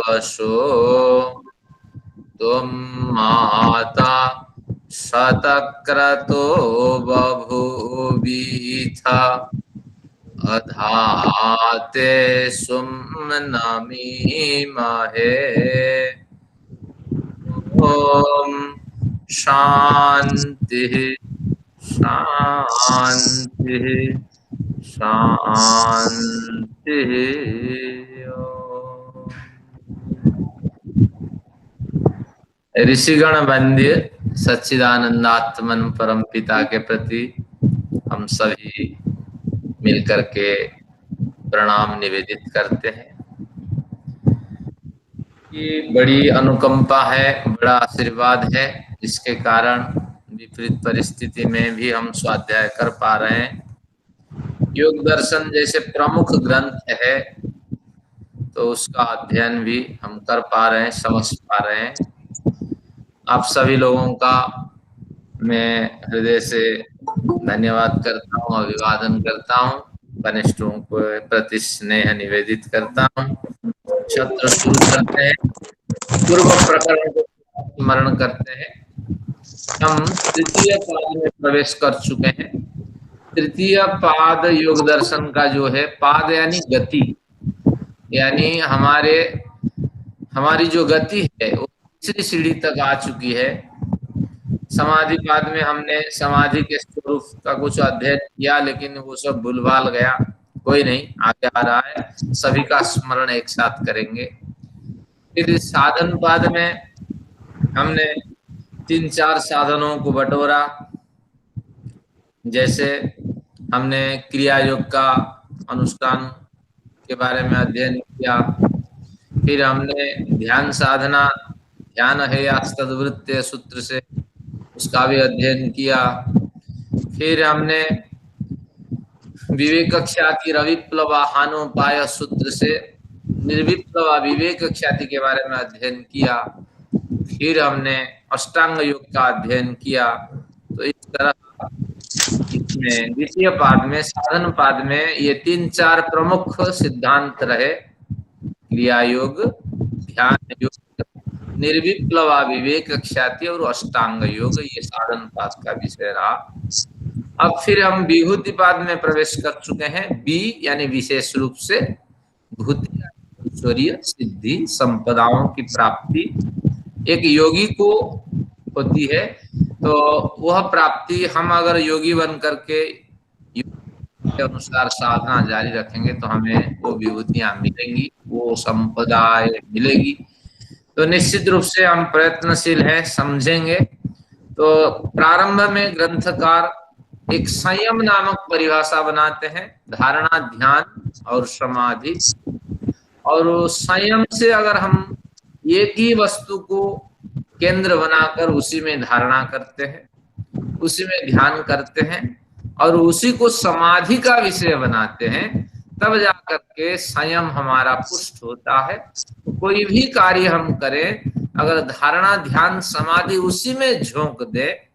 वशो तुम माता शतक्रतो बभूवीथ अधाते सुम्नमीमहे। ओम शांति शांति शांति। ऋषिगण वंद्य सच्चिदानंदात्मन परम पिता के प्रति हम सभी मिलकर के प्रणाम निवेदित करते हैं। ये बड़ी अनुकंपा है, बड़ा आशीर्वाद है, जिसके कारण विपरीत परिस्थिति में भी हम स्वाध्याय कर पा रहे हैं। योग दर्शन जैसे प्रमुख ग्रंथ है तो उसका अध्ययन भी हम कर पा रहे हैं, समझ पा रहे हैं। आप सभी लोगों का मैं हृदय से धन्यवाद करता हूँ, अभिवादन करता हूँ, कनिष्ठों को प्रति स्नेह निवेदित करता हूँ। सत्र शुरू करते हैं, पूर्व प्रकरण को स्मरण करते हैं। हम तृतीय पाद में प्रवेश कर चुके हैं। तृतीय पाद योग दर्शन का जो है, पाद यानी गति, यानी हमारी जो गति है वो तीसरी सीढ़ी तक आ चुकी है। समाधि पाद में हमने समाधि के स्वरूप का कुछ अध्ययन किया, लेकिन वो सब भूलभाल गया। कोई नहीं, आगे आ रहा है, सभी का स्मरण एक साथ करेंगे। फिर साधन पाद में हमने 3-4 साधनों को बटोरा। जैसे हमने क्रिया योग का अनुष्ठान के बारे में अध्ययन किया। फिर हमने ध्यान साधना, ध्यान है या तद्वृत्य सूत्र से उसका भी अध्ययन किया। फिर हमने विवेक ख्याति रविप्लवाहानोपाय सूत्र से निर्विप्लवा विवेक ख्याति के बारे में अध्ययन किया। फिर हमने अष्टांग योग का अध्ययन किया। तो इस तरह इसमें द्वितीय पाद में, साधन पाद में ये 3-4 प्रमुख सिद्धांत रहे। क्रिया योग, ध्यान योग, निर्विप्लवा विवेक ख्याति और अष्टांग योग, ये साधन पाद का विषय रहा। अब फिर हम विभूति पाद में प्रवेश कर चुके हैं। बी यानी विशेष रूप से भूति ईश्वरीय सिद्धि संपदाओं की प्राप्ति एक योगी को होती है। तो वह प्राप्ति हम अगर योगी बन करके के अनुसार साधना जारी रखेंगे तो हमें वो विभूतियां मिलेंगी, वो संपदा मिलेगी। तो निश्चित रूप से हम प्रयत्नशील हैं, समझेंगे। तो प्रारंभ में ग्रंथकार एक संयम नामक परिभाषा बनाते हैं, धारणा, ध्यान और समाधि। और संयम से अगर हम एक ही वस्तु को केंद्र बनाकर उसी में धारणा करते हैं, उसी में ध्यान करते हैं और उसी को समाधि का विषय बनाते हैं, तब जाकर के संयम हमारा पुष्ट होता है। कोई भी कार्य हम करें, अगर धारणा, ध्यान, समाधि उसी में झोंक दे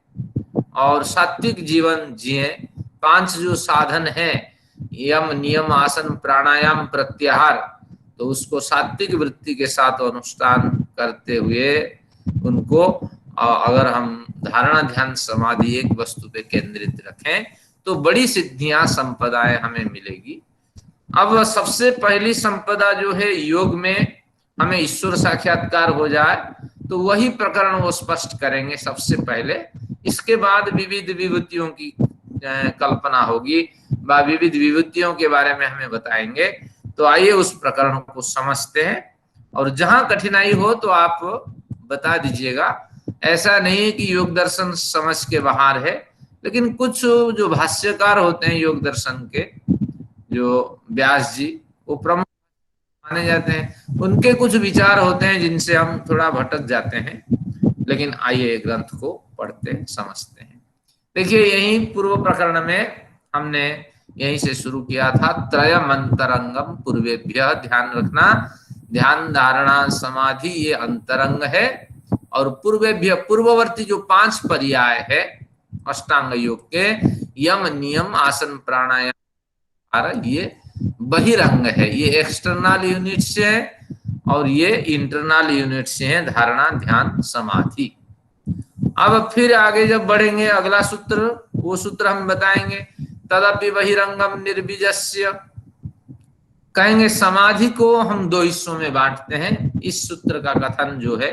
और सात्विक जीवन जिए, 5 जो साधन है, यम, नियम, आसन, प्राणायाम, प्रत्याहार, तो उसको सात्विक वृत्ति के साथ अनुष्ठान करते हुए उनको अगर हम धारणा, ध्यान, समाधि एक वस्तु पे केंद्रित रखें तो बड़ी सिद्धियां, संपदाएं हमें मिलेगी। अब सबसे पहली संपदा जो है, योग में हमें ईश्वर साक्षात्कार हो जाए, तो वही प्रकरण वो स्पष्ट करेंगे सबसे पहले। इसके बाद विविध विभूतियों की कल्पना होगी, विविध विभूतियों के बारे में हमें बताएंगे। तो आइए उस प्रकरण को समझते हैं, और जहां कठिनाई हो तो आप बता दीजिएगा। ऐसा नहीं है कि योग दर्शन समझ के बाहर है, लेकिन कुछ जो भाष्यकार होते हैं योग दर्शन के, जो व्यास जी, वो प्रमुख माने जाते हैं, उनके कुछ विचार होते हैं जिनसे हम थोड़ा भटक जाते हैं। लेकिन आइए ग्रंथ को पढ़ते हैं, समझते हैं। देखिए, यही पूर्व प्रकरण में हमने यहीं से शुरू किया था। त्रयम अंतरंगम पूर्वेभ्य, ध्यान रखना, ध्यान, धारणा, समाधि ये अंतरंग है, और पूर्वेभ्य, पूर्ववर्ती जो 5 पर्याय है अष्टांग योग के, यम, नियम, आसन, प्राणायाम, ये बहिरंग है, ये एक्सटर्नल यूनिट से है। और ये इंटरनल यूनिट से है धारणा ध्यान समाधि। अब फिर आगे जब बढ़ेंगे अगला सूत्र, वो सूत्र हम बताएंगे। तदपि बहिरंगम निर्बीजस्य, कहेंगे समाधि को हम दो हिस्सों में बांटते हैं। इस सूत्र का कथन जो है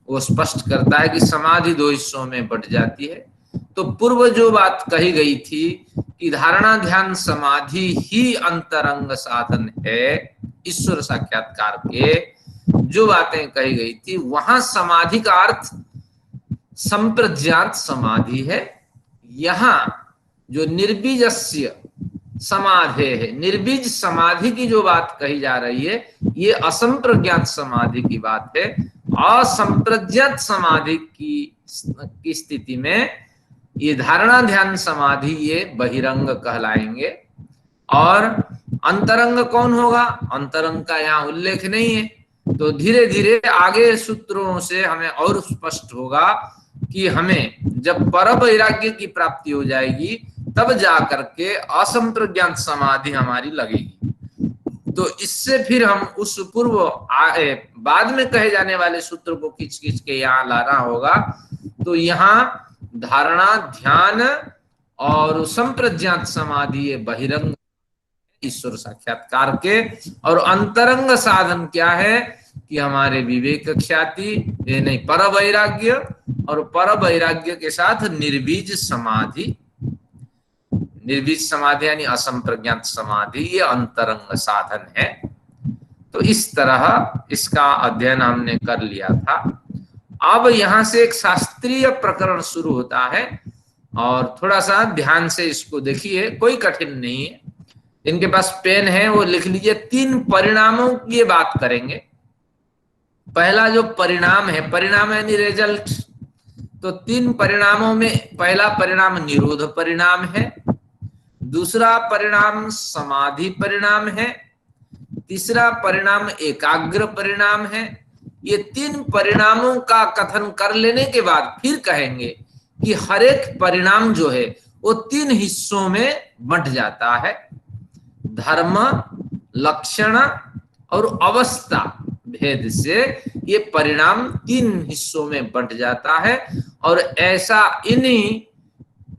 वो स्पष्ट करता है कि समाधि दो हिस्सों में बट जाती है। तो पूर्व जो बात कही गई थी कि धारणा ध्यान समाधि ही अंतरंग साधन है, ईश्वर साक्षात्कार के जो बातें कही गई थी, वहां समाधि का अर्थ संप्रज्ञात समाधि है। यहां जो निर्बीजस्य समाधि है, निर्बीज समाधि की जो बात कही जा रही है, ये असंप्रज्ञात समाधि की बात है। असंप्रज्ञात समाधि की स्थिति में ये धारणा ध्यान समाधि ये बहिरंग कहलाएंगे। और अंतरंग कौन होगा, अंतरंग का यहाँ उल्लेख नहीं है। तो धीरे धीरे आगे सूत्रों से हमें और स्पष्ट होगा कि हमें जब पर वैराग्य की प्राप्ति हो जाएगी तब जाकर के असंप्रज्ञात समाधि हमारी लगेगी। तो इससे फिर हम उस पूर्व बाद में कहे जाने वाले सूत्र को खींच खींच के यहाँ लाना होगा। तो यहाँ धारणा ध्यान और संप्रज्ञात समाधि ये बहिरंग ईश्वर साक्षात्कार के, और अंतरंग साधन क्या है कि हमारे विवेक ख्याति, ये नहीं पर वैराग्य, और पर वैराग्य के साथ निर्बीज समाधि। निर्बीज समाधि यानी असंप्रज्ञात समाधि, ये अंतरंग साधन है। तो इस तरह इसका अध्ययन हमने कर लिया था। अब यहां से एक शास्त्रीय प्रकरण शुरू होता है, और थोड़ा सा ध्यान से इसको देखिए, कोई कठिन नहीं है। इनके पास पेन है वो लिख लीजिए। 3 परिणामों की बात करेंगे। पहला जो परिणाम है, परिणाम यानी रिजल्ट, तो 3 परिणामों में पहला परिणाम निरोध परिणाम है, दूसरा परिणाम समाधि परिणाम है, तीसरा परिणाम एकाग्र परिणाम है। ये 3 परिणामों का कथन कर लेने के बाद फिर कहेंगे कि हर एक परिणाम जो है वो 3 हिस्सों में बंट जाता है। धर्म, लक्षण और अवस्था भेद से ये परिणाम 3 हिस्सों में बंट जाता है। और ऐसा इन्हीं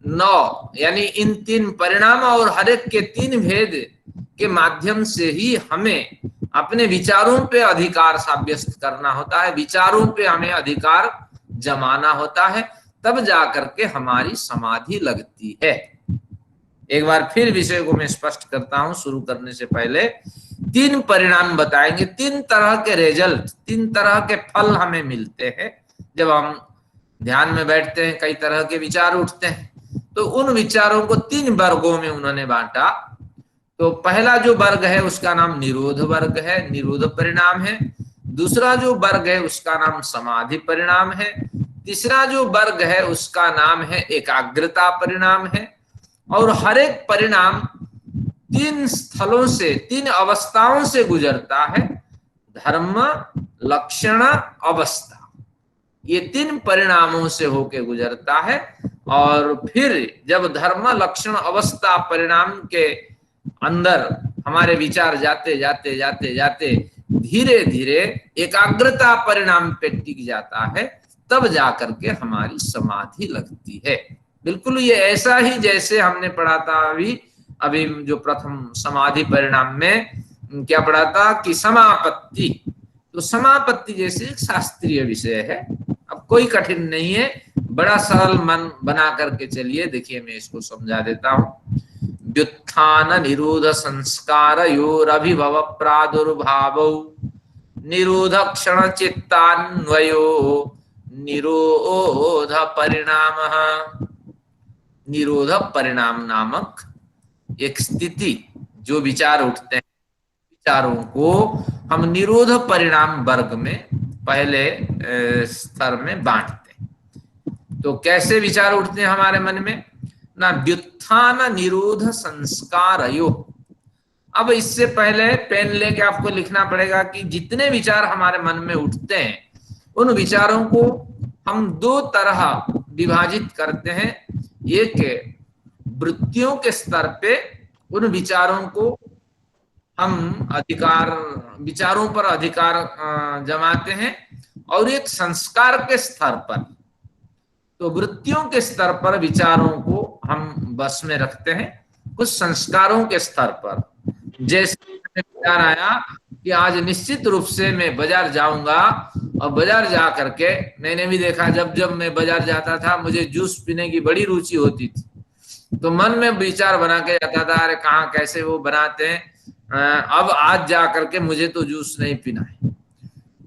9 यानी इन 3 परिणाम और हर एक के 3 भेद के माध्यम से ही हमें अपने विचारों पे अधिकार साब्यस्त करना होता है, विचारों पे हमें अधिकार जमाना होता है, तब जाकर के हमारी समाधि लगती है। एक बार फिर विषय को मैं स्पष्ट करता हूं शुरू करने से पहले। 3 परिणाम बताएंगे, 3 तरह के रिजल्ट, 3 तरह के फल हमें मिलते हैं जब हम ध्यान में बैठते हैं। कई तरह के विचार उठते हैं, तो उन विचारों को 3 वर्गों में उन्होंने बांटा। तो पहला जो वर्ग है उसका नाम निरोध वर्ग है, निरोध परिणाम है। दूसरा जो वर्ग है उसका नाम समाधि परिणाम है। तीसरा जो वर्ग है उसका नाम है एकाग्रता परिणाम है। और हर एक परिणाम 3 स्थलों से, 3 अवस्थाओं से गुजरता है। धर्म, लक्षण, अवस्था, ये 3 परिणामों से होके गुजरता है। और फिर जब धर्म, लक्षण, अवस्था परिणाम के अंदर हमारे विचार जाते जाते जाते जाते धीरे धीरे एकाग्रता परिणाम पे टिक जाता है, तब जाकर के हमारी समाधि लगती है। बिल्कुल ये ऐसा ही जैसे हमने पढ़ा था अभी जो प्रथम समाधि परिणाम में क्या पढ़ा था कि समापत्ति। तो समापत्ति जैसे एक शास्त्रीय विषय है, अब कोई कठिन नहीं है, बड़ा सरल मन बना करके चलिए। देखिए मैं इसको समझा देता हूं। व्युत्थान निरोध संस्कार योरभिभव प्रादुर्भावौ निरोध क्षण चित्तान्वयो निरोध परिणामः। निरोध परिणाम नामक एक स्थिति, जो विचार उठते हैं, विचारों को हम निरोध परिणाम वर्ग में पहले स्तर में बांटते हैं। तो कैसे विचार उठते हैं हमारे मन में ना, व्युत्थान निरोध संस्कारयो। अब इससे पहले पेन लेके आपको लिखना पड़ेगा कि जितने विचार हमारे मन में उठते हैं उन विचारों को हम 2 तरह विभाजित करते हैं। एक वृत्तियों के स्तर पे उन विचारों को हम अधिकार, विचारों पर अधिकार जमाते हैं, और एक संस्कार के स्तर पर, तो वृत्तियों के स्तर पर विचारों को हम बस में रखते हैं, कुछ संस्कारों के स्तर पर। जैसे विचार आया कि आज निश्चित रूप से मैं बाजार जाऊंगा, और बाजार जा करके मैंने भी देखा, जब जब मैं बाजार जाता था मुझे जूस पीने की बड़ी रुचि होती थी, तो मन में विचार बना के जाता था, अरे कहाँ कैसे वो बनाते हैं, अब आज जा करके मुझे तो जूस नहीं पीना है।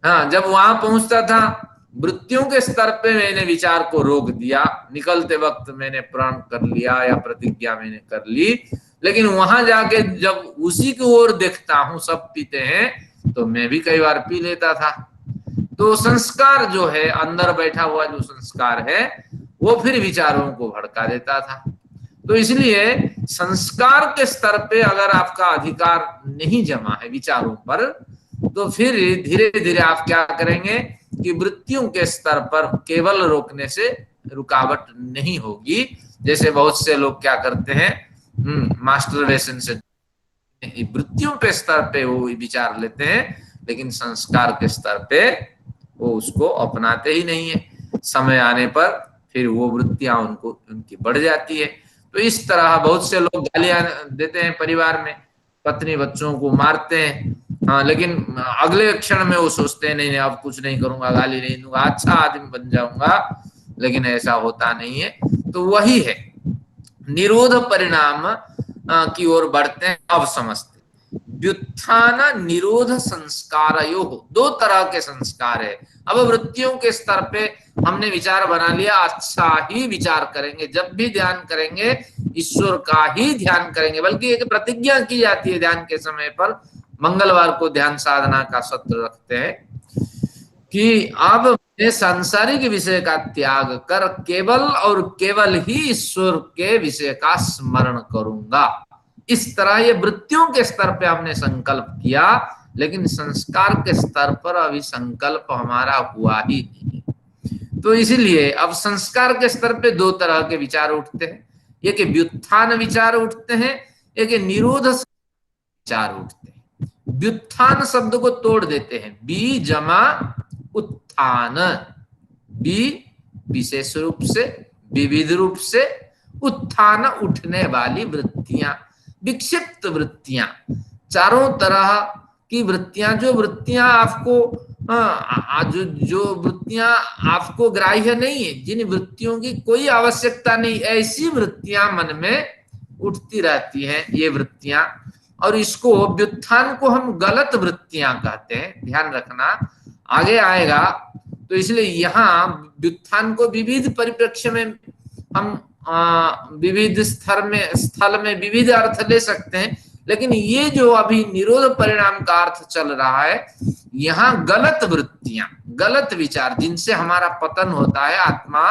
हाँ, जब वहां पहुंचता था, वृत्तियों के स्तर पे मैंने विचार को रोक दिया, निकलते वक्त मैंने प्रण कर लिया या प्रतिज्ञा मैंने कर ली, लेकिन वहां जाके जब उसी की ओर देखता हूं सब पीते हैं, तो मैं भी कई बार पी लेता था। तो संस्कार जो है, अंदर बैठा हुआ जो संस्कार है, वो फिर विचारों को भड़का देता था। तो इसलिए संस्कार के स्तर पे अगर आपका अधिकार नहीं जमा है विचारों पर, तो फिर धीरे धीरे आप क्या करेंगे कि वृत्तियों के स्तर पर केवल रोकने से रुकावट नहीं होगी। जैसे बहुत से लोग क्या करते हैं, मास्टरबेशन से वृत्तियों के स्तर पे वो विचार लेते हैं, लेकिन संस्कार के स्तर पे वो उसको अपनाते ही नहीं है। समय आने पर फिर वो वृत्तियां उनकी बढ़ जाती है। तो इस तरह बहुत से लोग गालियां देते हैं परिवार में, पत्नी बच्चों को मारते हैं, हाँ, लेकिन अगले क्षण में वो सोचते हैं नहीं अब कुछ नहीं करूंगा, गाली नहीं दूंगा, अच्छा आदमी बन जाऊंगा, लेकिन ऐसा होता नहीं है। तो वही है, निरोध परिणाम की ओर बढ़ते हैं। अब समझते, व्युत्थान निरोध संस्कारयो, दो तरह के संस्कार है। अब वृत्तियों के स्तर पे हमने विचार बना लिया, अच्छा ही विचार करेंगे, जब भी ध्यान करेंगे ईश्वर का ही ध्यान करेंगे, बल्कि एक प्रतिज्ञा की जाती है ध्यान के समय पर। मंगलवार को ध्यान साधना का सत्र रखते हैं कि अब मैं सांसारिक विषय का त्याग कर केवल और केवल ही ईश्वर के विषय का स्मरण करूंगा। इस तरह ये वृत्तियों के स्तर पे हमने संकल्प किया, लेकिन संस्कार के स्तर पर अभी संकल्प हमारा हुआ ही नहीं। तो इसीलिए अब संस्कार के स्तर पे दो तरह के विचार उठते हैं, एक व्युत्थान विचार उठते हैं, एक निरोध विचार उठते हैं। व्युत्थान शब्द को तोड़ देते हैं, बी जमा उत्थान, बी विशेष रूप से, विविध रूप से, उत्थान उठने वाली वृत्तियां, विक्षिप्त वृत्तियां, चारों तरह की वृत्तियां, जो वृत्तियां आपको जो वृत्तियां आपको ग्राह्य नहीं है, जिन वृत्तियों की कोई आवश्यकता नहीं, ऐसी वृत्तियां मन में उठती रहती हैं, ये वृत्तियां। और इसको व्युत्थान को हम गलत वृत्तियां कहते हैं, ध्यान रखना, आगे आएगा। तो इसलिए यहाँ व्युत्थान को विविध परिप्रेक्ष्य में हम विविध स्थल में विविध अर्थ ले सकते हैं, लेकिन ये जो अभी निरोध परिणाम का अर्थ चल रहा है, यहाँ गलत वृत्तियां, गलत विचार, जिनसे हमारा पतन होता है, आत्मा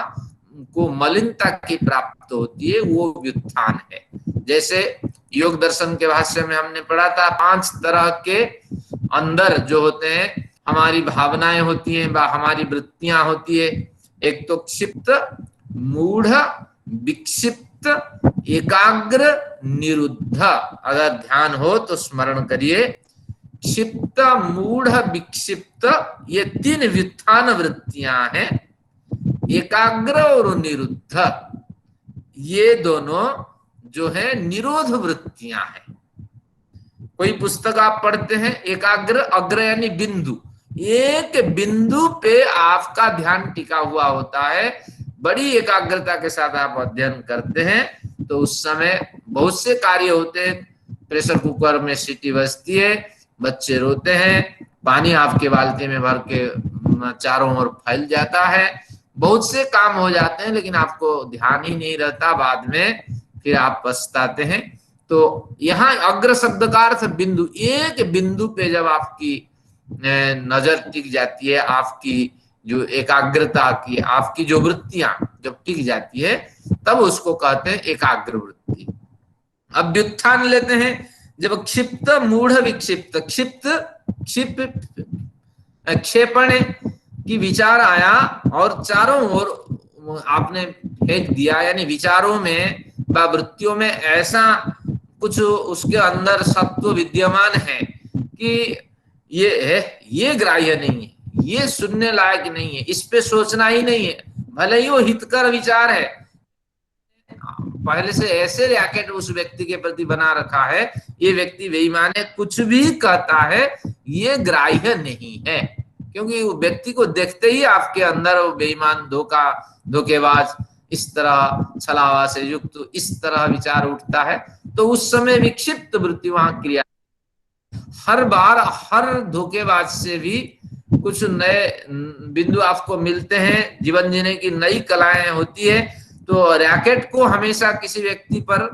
को मलिनता की प्राप्त होती है, वो व्युत्थान है। जैसे योग दर्शन के भाष्य में हमने पढ़ा था, 5 तरह के अंदर जो होते हैं, हमारी भावनाएं होती हैं, हमारी वृत्तियां होती है। एक तो क्षिप्त, मूढ़, विक्षिप्त, एकाग्र, निरुद्ध। अगर ध्यान हो तो स्मरण करिए, क्षिप्त, मूढ़, विक्षिप्त, ये 3 व्युत्थान वृत्तियां हैं। एकाग्र और निरुद्ध, ये दोनों जो है निरोध वृत्तियां हैं। कोई पुस्तक आप पढ़ते हैं, एकाग्र, अग्र यानी बिंदु, एक बिंदु पे आपका ध्यान टिका हुआ होता है, बड़ी एकाग्रता के साथ आप अध्ययन करते हैं, तो उस समय बहुत से कार्य होते हैं। प्रेशर कुकर में सीटी बजती है, बच्चे रोते हैं, पानी आपके बाल्टी में भर के चारों ओर फैल जाता है, बहुत से काम हो जाते हैं, लेकिन आपको ध्यान ही नहीं रहता, बाद में फिर आप पछताते हैं। तो यहाँ अग्र शब्द का अर्थ बिंदु, एक बिंदु पे जब आपकी नजर टिक जाती है, आपकी जो एकाग्रता की, आपकी जो वृत्तियां जब टिक जाती है, तब उसको कहते हैं एकाग्र वृत्ति। अब व्युत्थान लेते हैं, जब क्षिप्त, मूढ़, विक्षिप्त, क्षेपण की विचार आया और चारों ओर आपने फेंक दिया, यानी विचारों में व वृत्तियों में ऐसा कुछ उसके अंदर सत्व विद्यमान है कि ये है, ये ग्राह्य नहीं है, ये सुनने लायक नहीं है, इस पे सोचना ही नहीं है, भले ही वो हितकर विचार है, पहले से ऐसे रैकेट उस व्यक्ति के प्रति बना रखा है, ये व्यक्ति बेईमान है, कुछ भी कहता है, ये ग्राह्य नहीं है, क्योंकि वो व्यक्ति को देखते ही आपके अंदर वो बेईमान, धोखेबाज, इस तरह छलावा से युक्त इस तरह विचार उठता है, तो उस समय विक्षिप्त वृत्ति वहां क्रिया। हर बार हर धोखेबाज से भी कुछ नए बिंदु आपको मिलते हैं, जीवन जीने की नई कलाएं होती है। तो रैकेट को हमेशा किसी व्यक्ति पर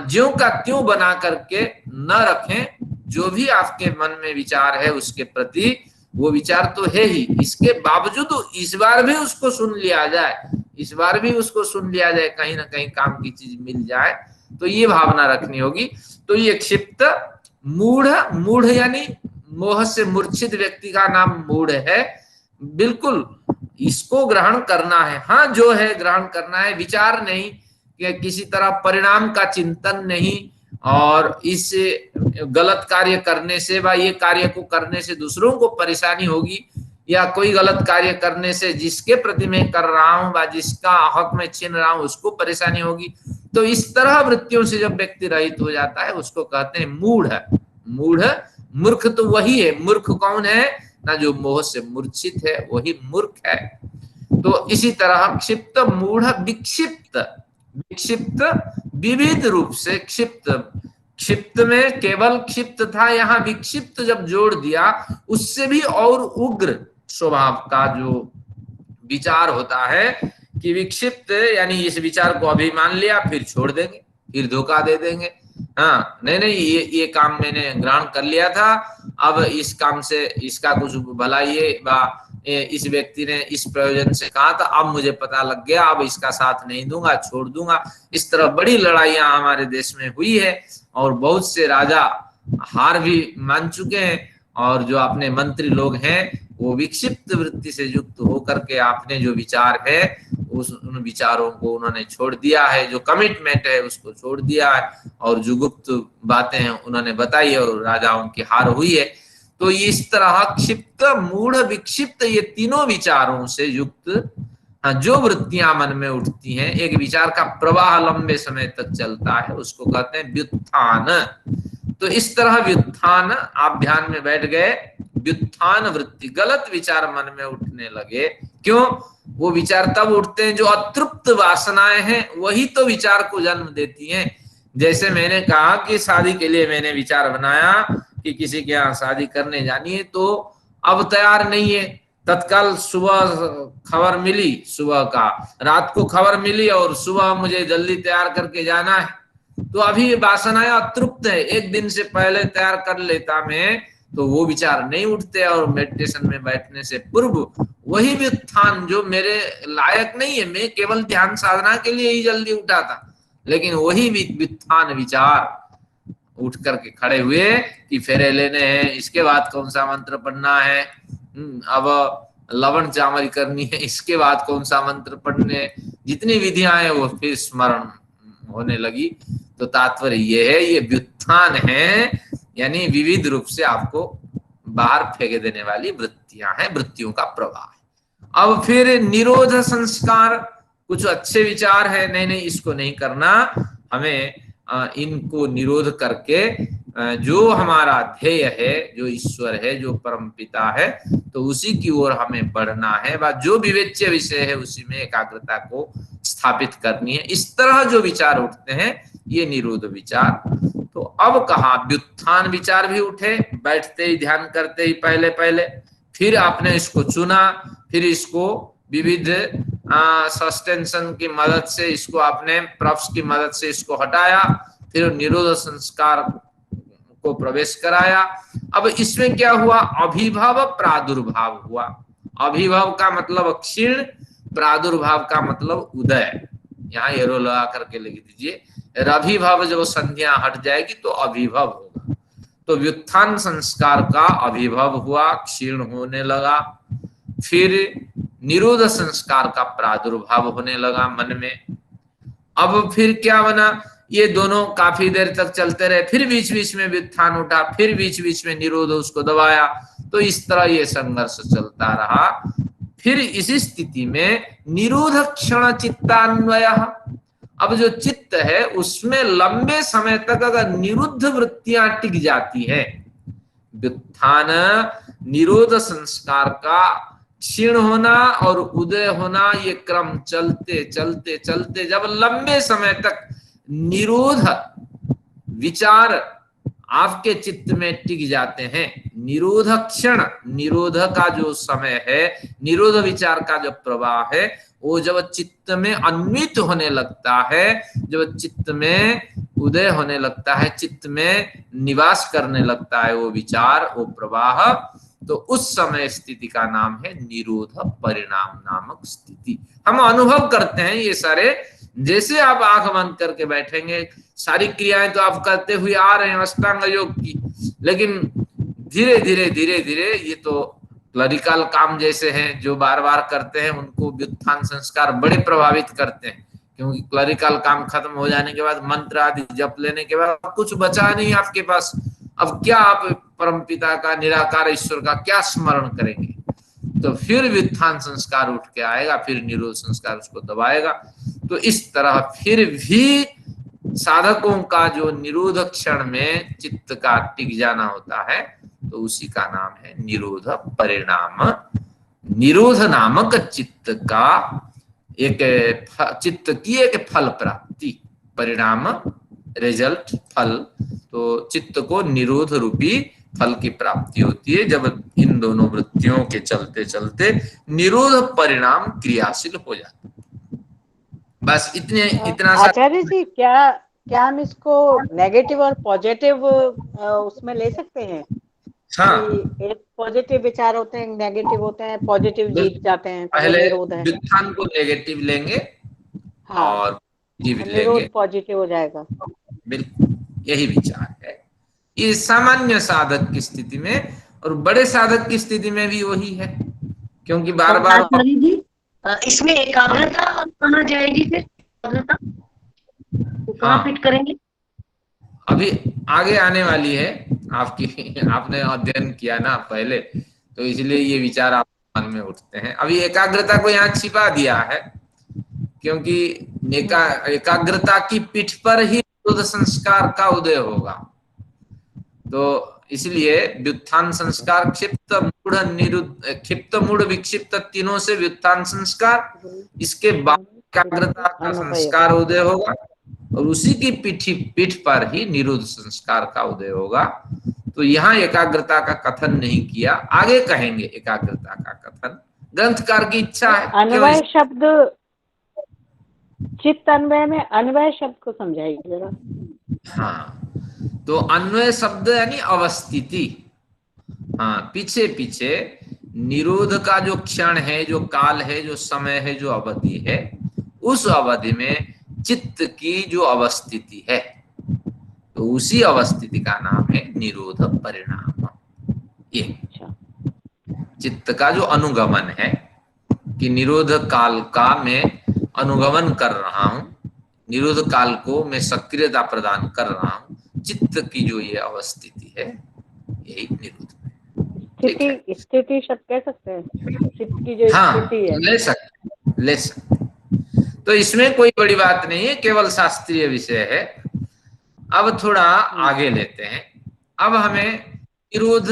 ज्यों का त्यों बना करके न रखें, जो भी आपके मन में विचार है उसके प्रति, वो विचार तो है ही, इसके बावजूद इस बार भी उसको सुन लिया जाए, इस बार भी उसको सुन लिया जाए, कहीं ना कहीं काम की चीज मिल जाए, तो ये भावना रखनी होगी। तो ये क्षिप्त मूढ़, मूढ़ यानी मोह से मूर्छित व्यक्ति का नाम मूढ़ है। बिल्कुल इसको ग्रहण करना है, हाँ जो है ग्रहण करना है, विचार नहीं कि किसी तरह परिणाम का चिंतन नहीं, और इस गलत कार्य करने से व ये कार्य को करने से दूसरों को परेशानी होगी, या कोई गलत कार्य करने से जिसके प्रति मैं कर रहा हूं व जिसका हक में छीन रहा हूं उसको परेशानी होगी। तो इस तरह वृत्तियों से जब व्यक्ति रहित हो जाता है उसको कहते हैं मूढ़। मूढ़, मूर्ख तो वही है, मूर्ख कौन है ना, जो मोह से मूर्छित है वही मूर्ख है। तो इसी तरह क्षिप्त, मूढ़, विक्षिप्त, विक्षिप्त विविध रूप से क्षिप्त, क्षिप्त में केवल क्षिप्त था, यहाँ विक्षिप्त जब जोड़ दिया, उससे भी और उग्र स्वभाव का जो विचार होता है कि विक्षिप्त यानी इस विचार को अभी मान लिया फिर छोड़ देंगे, फिर धोखा दे देंगे, हाँ नहीं नहीं ये काम मैंने ग्रहण कर लिया था, अब इस काम से इसका कुछ भला ये इस व्यक्ति ने इस प्रयोजन से कहा था, अब मुझे पता लग गया, अब इसका साथ नहीं दूंगा, छोड़ दूंगा। इस तरह बड़ी लड़ाइयां हमारे देश में हुई है और बहुत से राजा हार भी मान चुके हैं, और जो अपने मंत्री लोग हैं वो विक्षिप्त वृत्ति से युक्त होकर के आपने जो विचार है उन विचारों को उन्होंने छोड़ दिया है, जो कमिटमेंट है उसको छोड़ दिया है, और जो गुप्त बातें हैं उन्होंने बताई और राजाओं की हार हुई है। तो इस तरह क्षिप्त, मूढ़, विक्षिप्त ये तीनों विचारों से युक्त जो वृत्तियां मन में उठती हैं, एक विचार का प्रवाह लंबे समय तक चलता है, उसको कहते हैं व्युत्थान। तो इस तरह व्युत्थान, आप ध्यान में बैठ गए, व्युत्थान वृत्ति, गलत विचार मन में उठने लगे, क्यों? वो विचार तब उठते हैं जो अतृप्त वासनाएं हैं, वही तो विचार को जन्म देती हैं। जैसे मैंने कहा कि शादी के लिए मैंने विचार बनाया कि किसी के यहाँ शादी करने जानी है, तो अब तैयार नहीं है, तत्काल सुबह खबर मिली, सुबह का रात को खबर मिली और सुबह मुझे जल्दी तैयार करके जाना है, तो अभी वासनाएं अतृप्त है, एक दिन से पहले तैयार कर लेता मैं, तो वो विचार नहीं उठते, और मेडिटेशन में बैठने से पूर्व वही व्युत्थान जो मेरे लायक नहीं है, मैं केवल ध्यान साधना के लिए ही जल्दी उठा था, लेकिन वही व्युत्थान विचार उठ करके खड़े हुए कि फेरे लेने हैं, इसके बाद कौन सा मंत्र पढ़ना है, अब लवण चावल करनी है, इसके बाद कौन सा मंत्र पढ़ने, जितनी विधियां हैं वो फिर स्मरण होने लगी। तो तात्पर्य ये है, ये व्युत्थान है, यानी विविध रूप से आपको बाहर फेंक देने वाली वृत्तियां हैं, वृत्तियों का प्रवाह। अब फिर निरोध संस्कार, कुछ अच्छे विचार है, नहीं नहीं इसको नहीं करना, हमें इनको निरोध करके जो हमारा ध्येय है, जो ईश्वर है, जो परम पिता है, तो उसी की ओर हमें बढ़ना है, व जो विवेच्य विषय है उसी में एकाग्रता को स्थापित करनी है। इस तरह जो विचार उठते हैं ये निरोध विचार। तो अब कहा व्युत्थान विचार भी उठे, बैठते ही ध्यान करते ही पहले पहले, फिर आपने इसको चुना, फिर इसको विविध सस्टेंशन की मदद से, इसको आपने प्रॉप्स की मदद से इसको हटाया, फिर निरोध संस्कार को प्रवेश कराया। अब इसमें क्या हुआ? अभिभव प्रादुर्भाव हुआ। अभिभव का मतलब क्षीण, प्रादुर्भाव का मतलब उदय, यहाँ एरो लगा करके लिख दीजिए। रभिभव जब संज्ञा हट जाएगी तो अभिभव होगा। तो व्युत्थान संस्कार का अभिभव हुआ, क्षीण होने लगा, फिर निरोध संस्कार का प्रादुर्भाव होने लगा मन में। अब फिर क्या बना? ये दोनों काफी देर तक चलते रहे, फिर बीच बीच में व्युत्थान उठा, फिर बीच बीच में निरोध उसको दबाया, तो इस तरह ये संघर्ष चलता रहा। फिर इसी स्थिति में निरोध क्षण चित्तान्वय, अब जो चित्त है उसमें लंबे समय तक अगर निरुद्ध वृत्तियां टिक जाती है, व्युत्थान निरोध संस्कार का क्षीण होना और उदय होना, ये क्रम चलते चलते चलते जब लंबे समय तक निरोध विचार आपके चित्त में टिक जाते हैं, निरोध क्षण, निरोध का जो समय है, निरोध विचार का जो प्रवाह है, वो जब चित्त में अन्वित होने लगता है, जब चित्त में उदय होने लगता है, चित्त में निवास करने लगता है वो विचार, वो प्रवाह, तो उस समय स्थिति का नाम है निरोध परिणाम नामक स्थिति। हम अनुभव करते हैं ये सारे, जैसे आप आंख बंद करके बैठेंगे, सारी क्रियाएं तो आप करते हुए आ रहे हैं अष्टांग योग की, लेकिन धीरे धीरे धीरे धीरे ये तो क्लरिकल काम जैसे हैं जो बार बार करते हैं, उनको व्युत्थान संस्कार बड़े प्रभावित करते हैं, क्योंकि क्लरिकल काम खत्म हो जाने के बाद, मंत्र आदि जप लेने के बाद कुछ बचा नहीं आपके पास, अब क्या आप परमपिता का, निराकार ईश्वर का क्या स्मरण करेंगे? तो फिर व्युत्थान संस्कार उठ के आएगा, फिर निरोध संस्कार उसको दबाएगा। तो इस तरह फिर भी साधकों का जो निरोध क्षण में चित्त का टिक जाना होता है, तो उसी का नाम है निरोध परिणाम। निरोध नामक चित्त का एक चित्त की एक फल प्राप्ति, परिणाम रिजल्ट, फल, तो चित्त को निरोध रूपी फल की प्राप्ति होती है जब इन दोनों वृत्तियों के चलते चलते निरोध परिणाम क्रियाशील हो जाता है। बस इतना आचार्य जी, क्या हम इसको नेगेटिव और पॉजिटिव उसमें ले सकते हैं? हाँ, एक पॉजिटिव विचार होते हैं, नेगेटिव होते हैं, पॉजिटिव जीत जाते हैं, तो पहले निरोध है। व्युत्थान को नेगेटिव लेंगे, हाँ, और पॉजिटिव लेंगे, निरोध पॉजिटिव हो जाएगा। बिल्कुल यही विचार है। ये सामान्य साधक की स्थिति में, और बड़े साधक की स्थिति में भी वही है, क्योंकि बार बार इसमें एकाग्रता कहाँ जाएगी? फिर एकाग्रता कहाँ फिट करेंगे? अभी आगे आने वाली है आपकी, आपने अध्ययन किया ना पहले, तो इसलिए ये विचार आप मन में उठते हैं। अभी एकाग्रता को यहाँ छिपा दिया है, क्योंकि एकाग्रता की पीठ पर ही निरोध संस्कार का उदय होगा, तो इसलिए व्युत्थान संस्कार क्षिप्त मूढ़ निरुद्ध, क्षिप्त मूढ़ विक्षिप्त तीनों से व्युत्थान संस्कार, इसके बाद एकाग्रता का संस्कार उदय होगा, और उसी की पीठ पर ही निरोध संस्कार का उदय होगा। तो यहाँ एकाग्रता का कथन नहीं किया, आगे कहेंगे एकाग्रता का कथन, ग्रंथकार की इच्छा है। अन्वय शब्द, चित्त अन्वय में अन्वय शब्द को समझाइए जरा। हाँ, तो अन्वय शब्द यानी अवस्थिति। हाँ, पीछे पीछे निरोध का जो क्षण है, जो काल है, जो समय है, जो अवधि है, उस अवधि में चित्त की जो अवस्थिति है, तो उसी अवस्थिति का नाम है निरोध परिणाम। ये चित्त का जो अनुगमन है कि निरोध काल का मैं अनुगमन कर रहा हूं, निरोध काल को मैं सक्रियता प्रदान कर रहा हूं, चित्त की जो ये अवस्थिति है, यही निरोध है। स्थिति शब्द कह सकते हैं, चित्त की जो स्थिति है, ले सकते। तो इसमें कोई बड़ी बात नहीं है, केवल शास्त्रीय विषय है। अब थोड़ा आगे लेते हैं। अब हमें निरोध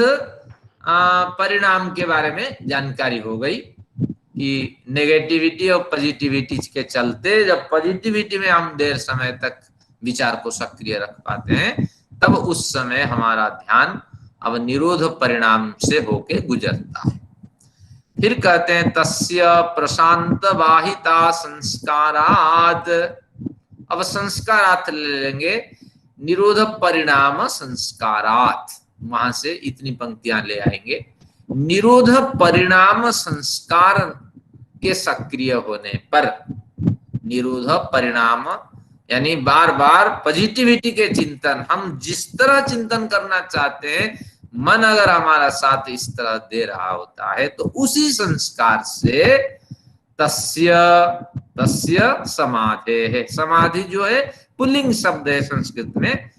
परिणाम के बारे में जानकारी हो गई कि नेगेटिविटी और पॉजिटिविटी के चलते जब पॉजिटिविटी में हम देर समय तक विचार को सक्रिय रख पाते हैं, तब उस समय हमारा ध्यान अब निरोध परिणाम से होके गुजरता है। फिर कहते हैं तस्य प्रशांत वाहिता संस्कारात्, अब संस्कारात् ले लेंगे, निरोध परिणाम संस्कारात्, वहां से इतनी पंक्तियां ले आएंगे। निरोध परिणाम संस्कार के सक्रिय होने पर, निरोध परिणाम यानी बार बार पॉजिटिविटी के चिंतन, हम जिस तरह चिंतन करना चाहते हैं, मन अगर हमारा साथ इस तरह दे रहा होता है, तो उसी संस्कार से तस्य समाधि है, समाधि जो है पुल्लिंग शब्द है संस्कृत में,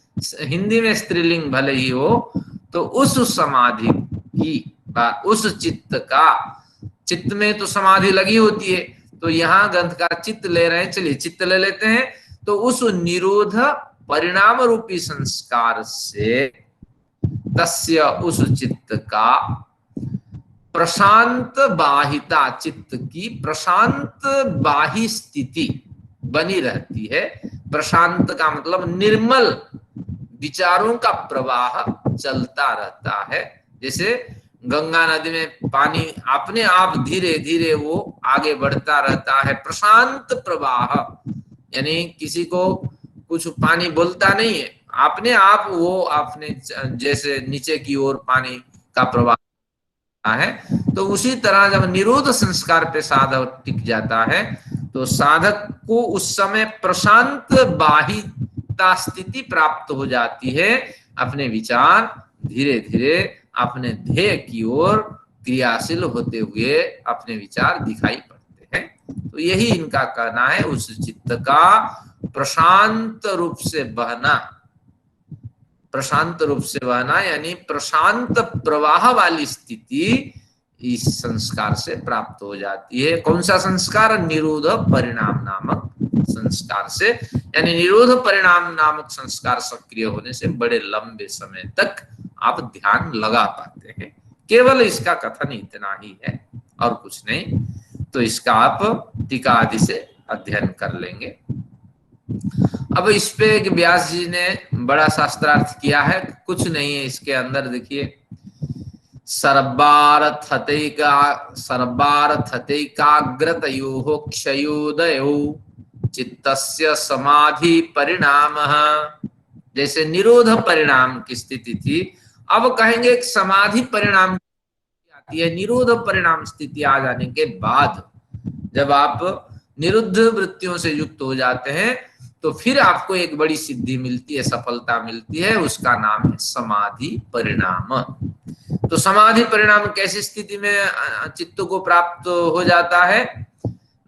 हिंदी में स्त्रीलिंग भले ही हो, तो उस समाधि की, उस चित्त का, चित्त में तो समाधि लगी होती है, तो यहाँ ग्रंथकार चित्त ले रहे हैं, चलिए चित्त ले लेते हैं। तो उस निरोध परिणाम रूपी संस्कार से तस्य, उस चित्त का, प्रशांत बाहिता, चित्त की प्रशांत बाही स्थिति बनी रहती है। प्रशांत का मतलब निर्मल विचारों का प्रवाह चलता रहता है। जैसे गंगा नदी में पानी अपने आप धीरे धीरे वो आगे बढ़ता रहता है, प्रशांत प्रवाह, यानी किसी को कुछ पानी बोलता नहीं है, अपने आप वो अपने जैसे नीचे की ओर पानी का प्रवाह है। तो उसी तरह जब निरोध संस्कार पे साधक टिक जाता है तो साधक को उस समय प्रशांत बाहिता स्थिति प्राप्त हो जाती है। अपने विचार धीरे धीरे अपने ध्येय की ओर क्रियाशील होते हुए अपने विचार दिखाई पड़ते हैं। तो यही इनका कहना है, उस चित्त का प्रशांत रूप से बहना, प्रशांत रूप से बहना यानी प्रशांत प्रवाह वाली स्थिति इस संस्कार से प्राप्त हो जाती है। कौन सा संस्कार? निरोध परिणाम नामक संस्कार से, यानी निरोध परिणाम नामक संस्कार सक्रिय होने से बड़े लंबे समय तक आप ध्यान लगा पाते हैं। केवल इसका कथन इतना ही है और कुछ नहीं। तो इसका आप टीका आदि से अध्ययन कर लेंगे। अब इस पे व्यास जी ने बड़ा शास्त्रार्थ किया है, कुछ नहीं है इसके अंदर। देखिए, सर्वार्थतैकाग्रतयोः क्षयोदयो चित्तस्य समाधि परिणामः। जैसे निरोध परिणाम की स्थिति थी, अब कहेंगे एक समाधि परिणाम आती है। निरोध परिणाम स्थिति आ जाने के बाद जब आप निरुद्ध वृत्तियों से युक्त हो जाते हैं तो फिर आपको एक बड़ी सिद्धि मिलती है, सफलता मिलती है, उसका नाम है समाधि परिणाम। तो समाधि परिणाम कैसी स्थिति में चित्त को प्राप्त हो जाता है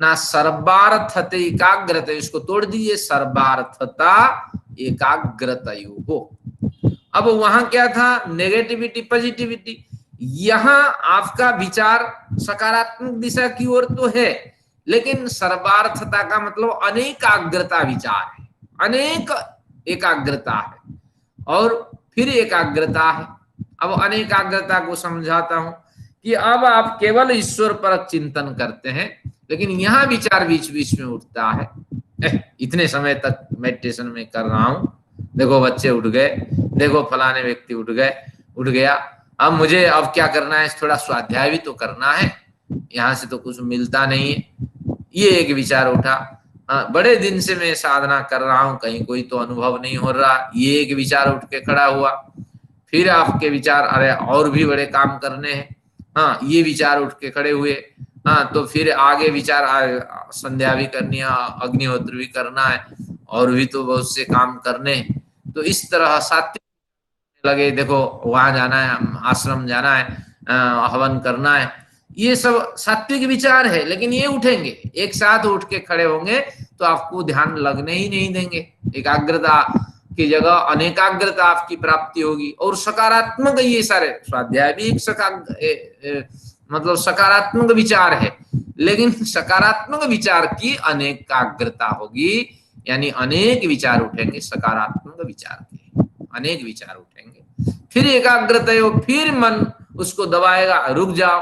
ना? सर्वार्थते एकाग्रता, इसको तोड़ दीजिए, सर्वार्थता एकाग्रतयोः। अब वहां क्या था? Negativity positivity. यहां आपका विचार सकारात्मक दिशा की ओर तो है, लेकिन सर्वार्थता का मतलब अनेकाग्रता विचार है, अनेक एकाग्रता है और फिर एकाग्रता है। अब अनेकाग्रता को समझाता हूं कि अब आप केवल ईश्वर पर चिंतन करते हैं, लेकिन यहां विचार बीच बीच में उठता है। इतने समय तक मेडिटेशन में कर रहा हूं, देखो बच्चे उठ गए, देखो फलाने व्यक्ति उठ गया, अब मुझे अब क्या करना है? थोड़ा स्वाध्याय भी तो करना है, यहाँ से तो कुछ मिलता नहीं है। ये एक विचार उठा। बड़े दिन से मैं साधना कर रहा हूं, कहीं कोई तो अनुभव नहीं हो रहा, ये एक विचार उठ के खड़ा हुआ। फिर आपके विचार, अरे और भी बड़े काम करने हैं, हाँ, ये विचार उठ के खड़े हुए। हाँ, तो फिर आगे विचार, संध्या भी करनी है, अग्निहोत्र भी करना है, और भी तो बहुत से काम करने हैं। तो इस तरह सात्विक लगे, देखो वहां जाना है, आश्रम जाना है, हवन करना है, ये सब सात्विक विचार है, लेकिन ये उठेंगे, एक साथ उठ के खड़े होंगे तो आपको ध्यान लगने ही नहीं देंगे। एकाग्रता की जगह अनेकाग्रता आपकी प्राप्ति होगी। और सकारात्मक, ये सारे स्वाध्याय भी एक मतलब सकारात्मक विचार है, लेकिन सकारात्मक विचार की अनेकाग्रता होगी, यानी अनेक विचार उठेंगे, सकारात्मक विचार के अनेक विचार उठेंगे। फिर एकाग्रता हो, फिर मन उसको दबाएगा, रुक जाओ,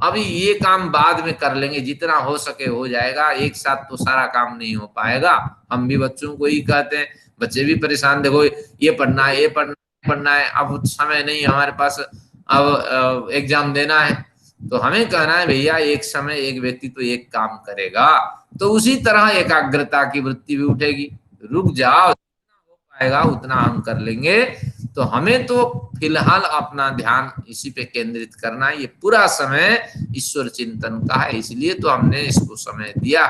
अभी ये काम बाद में कर लेंगे, जितना हो सके हो जाएगा, एक साथ तो सारा काम नहीं हो पाएगा। हम भी बच्चों को ही कहते हैं, बच्चे भी परेशान, देखो ये पढ़ना है, ये पढ़ना है, अब समय नहीं हमारे पास, अब एग्जाम देना है। तो हमें कहना है भैया, एक समय एक व्यक्ति तो एक काम करेगा, तो उसी तरह एकाग्रता की वृत्ति भी उठेगी, रुक जाओ, जितना हो पाएगा उतना हम कर लेंगे। तो हमें तो फिलहाल अपना ध्यान इसी पे केंद्रित करना है, ये पूरा समय ईश्वर चिंतन का है, इसलिए तो हमने इसको समय दिया।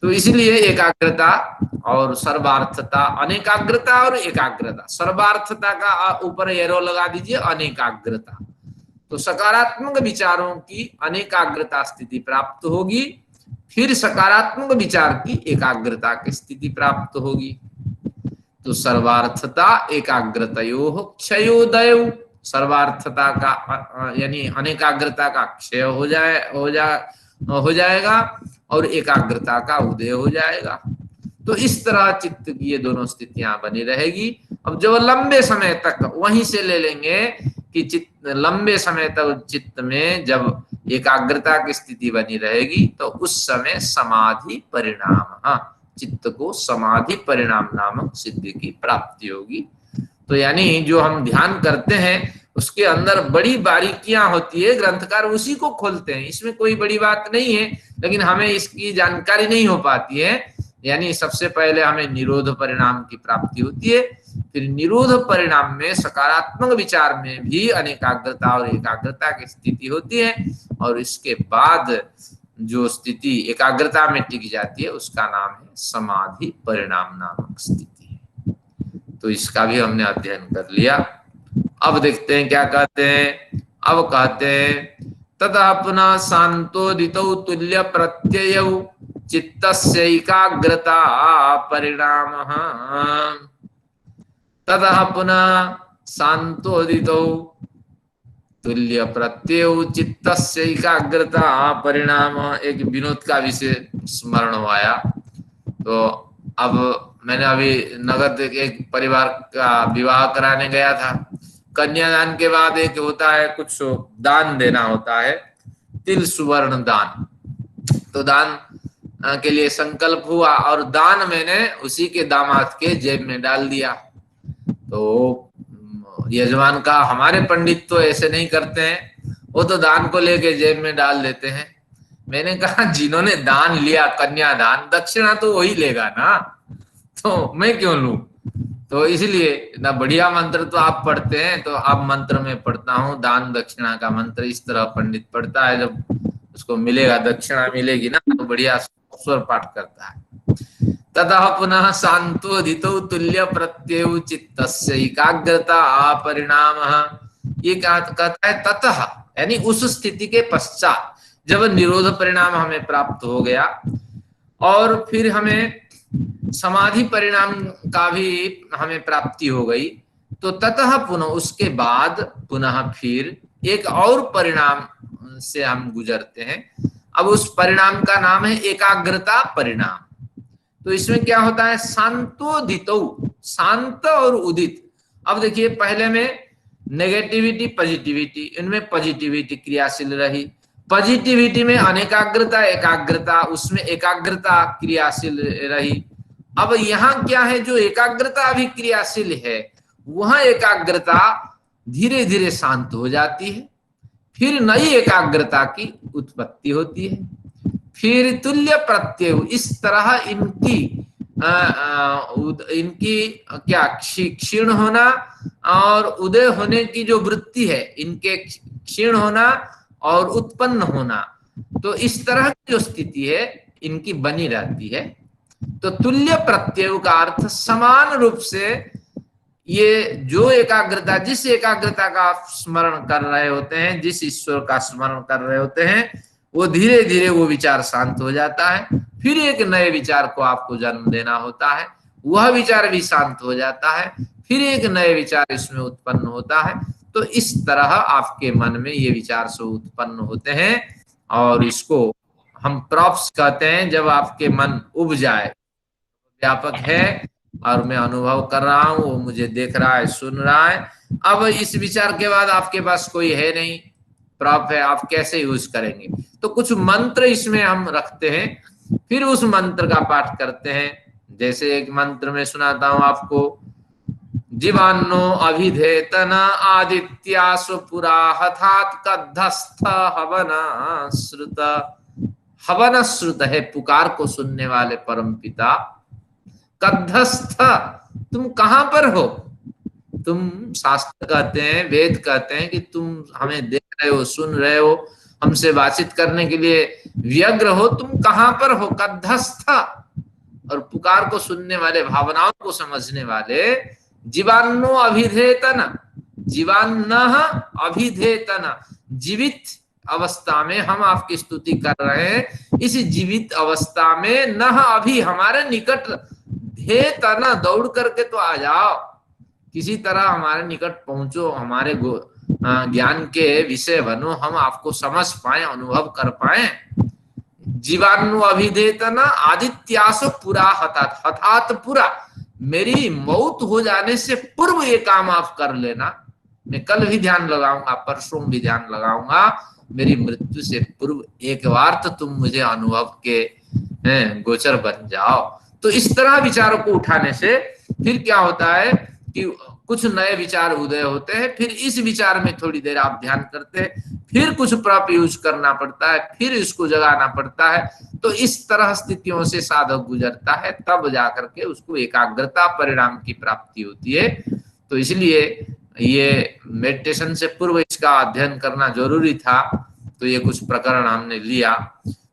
तो इसलिए एकाग्रता और सर्वार्थता, अनेकाग्रता और एकाग्रता, सर्वार्थता का ऊपर एरो लगा दीजिए, अनेकाग्रता। तो सकारात्मक विचारों की अनेकाग्रता स्थिति प्राप्त होगी, फिर सकारात्मक विचार की एकाग्रता की स्थिति प्राप्त होगी। तो सर्वार्थता एकाग्रतयोः क्षयोदय, सर्वार्थता का यानी अनेकाग्रता का क्षय हो जाएगा और एकाग्रता का उदय हो जाएगा। तो इस तरह चित्त की ये दोनों स्थितियां बनी रहेगी। अब जब लंबे समय तक वहीं से ले लेंगे कि चित्त लंबे समय तक चित्त में जब एकाग्रता की स्थिति बनी रहेगी तो उस समय समाधि परिणाम, चित्त को समाधि परिणाम नामक सिद्धि की प्राप्ति होगी। तो यानी जो हम ध्यान करते हैं उसके अंदर बड़ी बारीकियां होती है, ग्रंथकार उसी को खोलते हैं, इसमें कोई बड़ी बात नहीं है, लेकिन हमें इसकी जानकारी नहीं हो पाती है। यानी सबसे पहले हमें निरोध परिणाम की प्राप्ति होती है, फिर निरोध परिणाम में सकारात्मक विचार में भी अनेकाग्रता और एकाग्रता की स्थिति होती है, और इसके बाद जो स्थिति एकाग्रता में टिक जाती है उसका नाम है समाधि परिणाम नामक स्थिति। तो इसका भी हमने अध्ययन कर लिया। अब देखते हैं क्या कहते हैं। अब कहते हैं ततः पुनः शांतोदितौ तुल्य प्रत्ययौ चित्तस्य एकाग्रता परिणामः। ततः पुनः शांतोदितौ तुल्य प्रत्ययौ चित्तस्य एकाग्रता परिणाम। एक विनोद का विषय स्मरण हुआ। तो अब मैंने अभी नगद एक परिवार का विवाह कराने गया था। कन्यादान के बाद एक होता है कुछ दान देना होता है, तिल सुवर्ण दान। तो दान के लिए संकल्प हुआ और दान मैंने उसी के दामाद के जेब में डाल दिया। तो यजमान का, हमारे पंडित तो ऐसे नहीं करते हैं, वो तो दान को लेके जेब में डाल देते हैं। मैंने कहा जिन्होंने दान लिया कन्यादान, दक्षिणा तो वही लेगा ना, तो मैं क्यों लूं। तो इसलिए ना बढ़िया मंत्र तो आप पढ़ते हैं, तो अब मंत्र में पढ़ता हूँ दान दक्षिणा का मंत्र। इस तरह पंडित पढ़ता है, जब उसको मिलेगा दक्षिणा मिलेगी ना तो बढ़िया स्वर पाठ करता है। ततः पुनः शांतोदितौ तुल्य प्रत्ययौ चित्तस्य एकाग्रता परिणामः। ये क्या कहता है, ततः यानी उस स्थिति के पश्चात जब निरोध परिणाम हमें प्राप्त हो गया और फिर हमें समाधि परिणाम का भी हमें प्राप्ति हो गई, तो ततः पुनः उसके बाद पुनः फिर एक और परिणाम से हम गुजरते हैं। अब उस परिणाम का नाम है एकाग्रता परिणाम। तो इसमें क्या होता है, शांतोदितौ, शांत और उदित। अब देखिए पहले में नेगेटिविटी पॉजिटिविटी, इनमें पॉजिटिविटी क्रियाशील रही, पॉजिटिविटी में अनेकाग्रता एकाग्रता, उसमें एकाग्रता क्रियाशील रही। अब यहाँ क्या है, जो एकाग्रता अभी क्रियाशील है वह एकाग्रता धीरे धीरे शांत हो जाती है, फिर नई एकाग्रता की उत्पत्ति होती है, फिर तुल्य प्रत्यय। इस तरह इनकी क्या क्षीण होना और उदय होने की जो वृत्ति है, इनके क्षीण होना और उत्पन्न होना, तो इस तरह की जो स्थिति है इनकी बनी रहती है। तो तुल्य प्रत्यय का अर्थ समान रूप से ये जो एकाग्रता, जिस एकाग्रता का आप स्मरण कर रहे होते हैं, जिस ईश्वर का स्मरण कर रहे होते हैं, वो धीरे धीरे वो विचार शांत हो जाता है, फिर एक नए विचार को आपको जन्म देना होता है, वह विचार भी शांत हो जाता है, फिर एक नए विचार इसमें उत्पन्न होता है। तो इस तरह आपके मन में ये विचार से उत्पन्न होते हैं और इसको हम प्रॉप्स कहते हैं। जब आपके मन उब जाए, व्यापक है और मैं अनुभव कर रहा हूं, वो मुझे देख रहा है, सुन रहा है। अब इस विचार के बाद आपके पास कोई है नहीं, प्रॉप है, आप कैसे यूज करेंगे। तो कुछ मंत्र इसमें हम रखते हैं, फिर उस मंत्र का पाठ करते हैं। जैसे एक मंत्र में सुनाता हूं आपको, जीवान्नो अभिधेतन आदित्यासु पुरा हठात कद्धस्थ हवन श्रुत। हवन श्रुत है पुकार को सुनने वाले परम पिता। कद्धस्थ, तुम कहां पर हो। तुम, शास्त्र कहते हैं, वेद कहते हैं कि तुम हमें देख रहे हो, सुन रहे हो, हमसे बातचीत करने के लिए व्यग्र हो, तुम कहां पर हो। कद्धस्थ, और पुकार को सुनने वाले, भावनाओं को समझने वाले। जीवान्नो अभिधेतन, जीवान्न अभिधेतन, जीवित अवस्था में हम आपकी स्तुति कर रहे हैं, इस जीवित अवस्था में न अभी हमारे निकट ध्येय तना दौड़ करके तो आ जाओ, किसी तरह हमारे निकट पहुंचो, हमारे ज्ञान के विषय बनो, हम आपको समझ पाए, अनुभव कर पाए। जीवाणु अभिधेतना आदित्यासो पुरा हठात, हठात पुरा, मेरी मौत हो जाने से पूर्व ये काम आप कर लेना। मैं कल भी ध्यान लगाऊंगा, परसों भी ध्यान लगाऊंगा, मेरी मृत्यु से पूर्व एक बार तो तुम मुझे अनुभव के गोचर बन जाओ। तो इस तरह विचारों को उठाने से फिर क्या होता है कि कुछ नए विचार उदय होते हैं, फिर इस विचार में थोड़ी देर आप ध्यान करते हैं, फिर कुछ प्रॉप यूज करना पड़ता है, फिर इसको जगाना पड़ता है। तो इस तरह स्थितियों से साधक गुजरता है, तब जाकर के उसको एकाग्रता परिणाम की प्राप्ति होती है। तो इसलिए ये मेडिटेशन से पूर्व इसका अध्ययन करना जरूरी था। तो ये कुछ प्रकरण हमने लिया,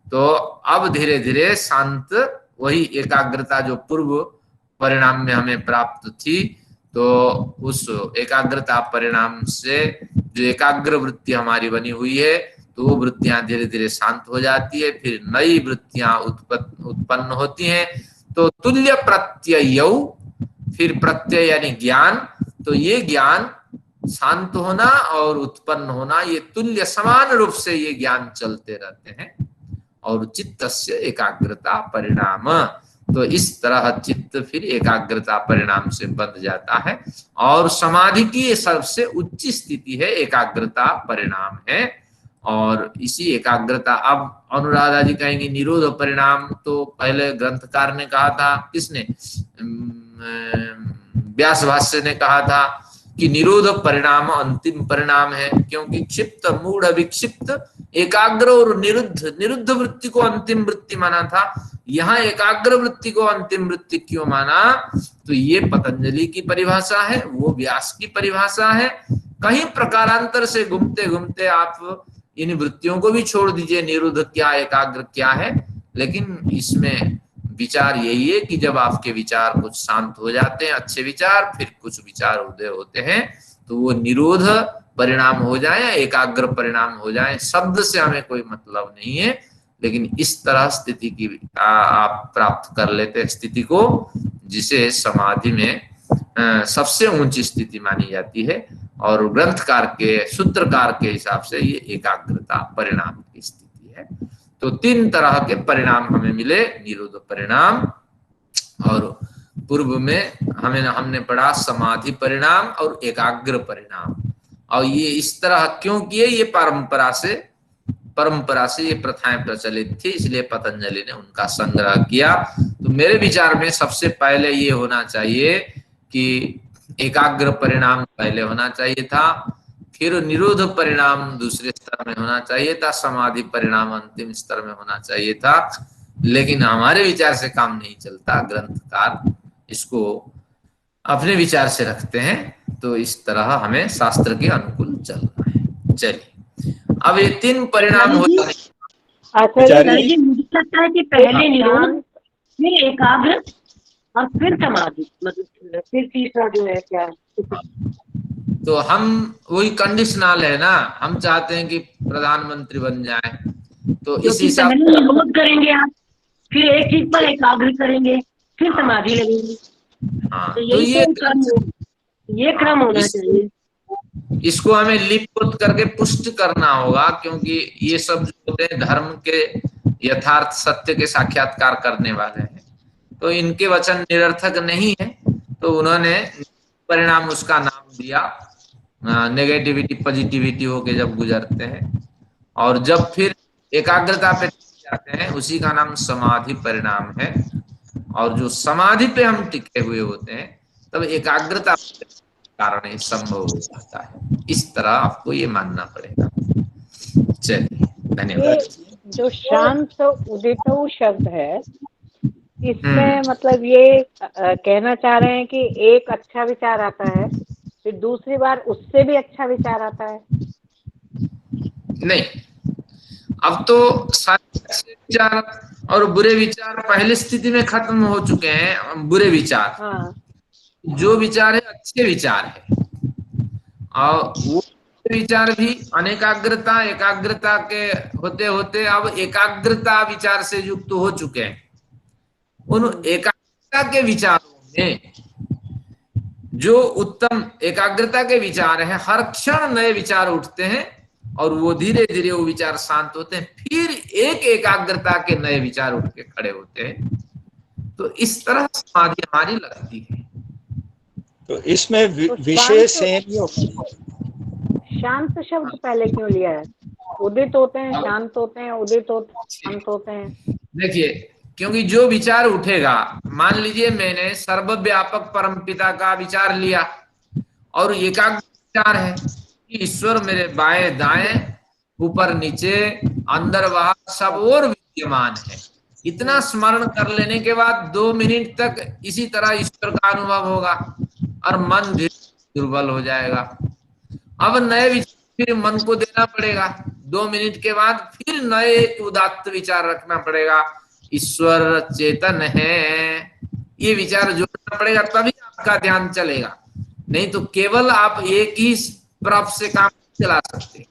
तो अब धीरे धीरे शांत वही एकाग्रता जो पूर्व परिणाम में हमें प्राप्त थी, तो उस एकाग्रता परिणाम से जो एकाग्र वृत्ति हमारी बनी हुई है, तो वो वृत्तियां धीरे धीरे शांत हो जाती है, फिर नई वृत्तियां उत्पन्न होती हैं। तो तुल्य प्रत्यय, फिर प्रत्यय यानी ज्ञान, तो ये ज्ञान शांत होना और उत्पन्न होना, ये तुल्य समान रूप से ये ज्ञान चलते रहते हैं। और चित्तस्य एकाग्रता परिणाम, तो इस तरह चित्त फिर एकाग्रता परिणाम से बंध जाता है। और समाधि की सबसे उच्च स्थिति है एकाग्रता परिणाम है। और इसी एकाग्रता, अब अनुराधा जी कहेंगे निरोध परिणाम, तो पहले ग्रंथकार ने कहा था, किसने, व्यास भाष्य ने कहा था कि निरोध परिणाम अंतिम परिणाम है, क्योंकि क्षिप्त मूढ़ विक्षिप्त एकाग्र और निरुद्ध वृत्ति को अंतिम वृत्ति माना था। यहाँ एकाग्र वृत्ति को अंतिम वृत्ति क्यों माना, तो ये पतंजलि की परिभाषा है, वो व्यास की परिभाषा है। कहीं प्रकारांतर से घूमते घूमते आप इन वृत्तियों को भी छोड़ दीजिए, निरुद्ध क्या एकाग्र क्या है, लेकिन इसमें विचार यही है कि जब आपके विचार कुछ शांत हो जाते हैं, अच्छे विचार, फिर कुछ विचार उदय होते हैं, तो वो निरोध परिणाम हो जाए या एकाग्र परिणाम हो जाए, शब्द से हमें कोई मतलब नहीं है, लेकिन इस तरह स्थिति की आप प्राप्त कर लेते हैं, स्थिति को जिसे समाधि में सबसे ऊंची स्थिति मानी जाती है। और ग्रंथकार के, सूत्रकार के हिसाब से ये एकाग्रता परिणाम की स्थिति है। तो तीन तरह के परिणाम हमें मिले, निरोध परिणाम, और पूर्व में हमने पढ़ा समाधि परिणाम और एकाग्र परिणाम। और ये इस तरह क्यों किए, ये परंपरा से ये प्रथाएं प्रचलित थी, इसलिए पतंजलि ने उनका संग्रह किया। तो मेरे विचार में सबसे पहले ये होना चाहिए कि एकाग्र परिणाम पहले होना चाहिए था, फिर निरोध परिणाम दूसरे स्तर में होना चाहिए था, समाधि परिणाम अंतिम स्तर में होना चाहिए था। लेकिन हमारे विचार से काम नहीं चलता, ग्रंथकार इसको अपने विचार से रखते हैं, तो इस तरह हमें शास्त्र के अनुकूल चलना है। चलिए, अब ये तीन परिणाम होते हैं। मुझे लगता है कि पहले निरोध, फिर एकाग्र और फिर समाधि, मतलब फिर तीसरा जो है क्या, तो हम वही कंडीशनल है ना, हम चाहते हैं कि प्रधानमंत्री बन जाए, तो इस हिसाब से निरोध करेंगे आप, फिर एक चीज पर एकाग्र करेंगे, फिर समाधि लगेगी। हाँ, तो ये क्रम होना चाहिए। इसको हमें लिपिबद्ध करके पुष्ट करना होगा, क्योंकि ये सब जो होते हैं धर्म के यथार्थ सत्य के साक्षात्कार करने वाले हैं, तो इनके वचन निरर्थक नहीं है। तो उन्होंने परिणाम उसका नाम दिया, नेगेटिविटी पॉजिटिविटी होके जब गुजरते हैं, और जब फिर एकाग्रता पे जाते हैं, उसी का नाम समाधि परिणाम है। और जो समाधि पे हम टिके हुए होते हैं, तब एकाग्रता कारण ये संभव हो जाता है। इस तरह आपको ये मानना पड़ेगा। चलिए, धन्यवाद। जो शांत उदित शब्द है, इसमें मतलब ये कहना चाह रहे हैं कि एक अच्छा विचार आता है, फिर दूसरी बार उससे भी अच्छा विचार आता है? नहीं, अब तो सारे अच्छे विचार और बुरे विचार पहली स्थिति में खत्म हो चुके हैं। बुरे विचार, हाँ। जो विचार है अच्छे विचार है, और वो विचार भी अनेकाग्रता एकाग्रता के होते होते अब एकाग्रता विचार से युक्त हो चुके हैं। उन एकाग्रता के विचारों में जो उत्तम एकाग्रता के विचार हैं, हर क्षण नए विचार उठते हैं और वो धीरे धीरे वो विचार शांत होते हैं, फिर एक एकाग्रता के नए विचार उठ के खड़े होते हैं। तो इस तरह समाधि हमारी लगती है। तो इसमें विषय से शांत शब्द पहले क्यों लिया है? उदित होते हैं, शांत होते हैं, उदित होते हैं, शांत होते हैं। देखिए, क्योंकि जो विचार उठेगा, मान लीजिए मैंने सर्वव्यापक परमपिता का विचार लिया और एकाग्र विचार है कि ईश्वर मेरे बाएं दाएं ऊपर नीचे अंदर बाहर सब और विद्यमान है। इतना स्मरण कर लेने के बाद 2 मिनट तक इसी तरह ईश्वर का अनुभव होगा और मन धीरे दुर्बल हो जाएगा। अब नए विचार फिर मन को देना पड़ेगा, 2 मिनट के बाद फिर नए उदात्त विचार रखना पड़ेगा, ईश्वर चेतन है, ये विचार जोड़ना पड़ेगा, तभी आपका ध्यान चलेगा। नहीं तो केवल आप एक ही प्रॉप से काम चला सकते।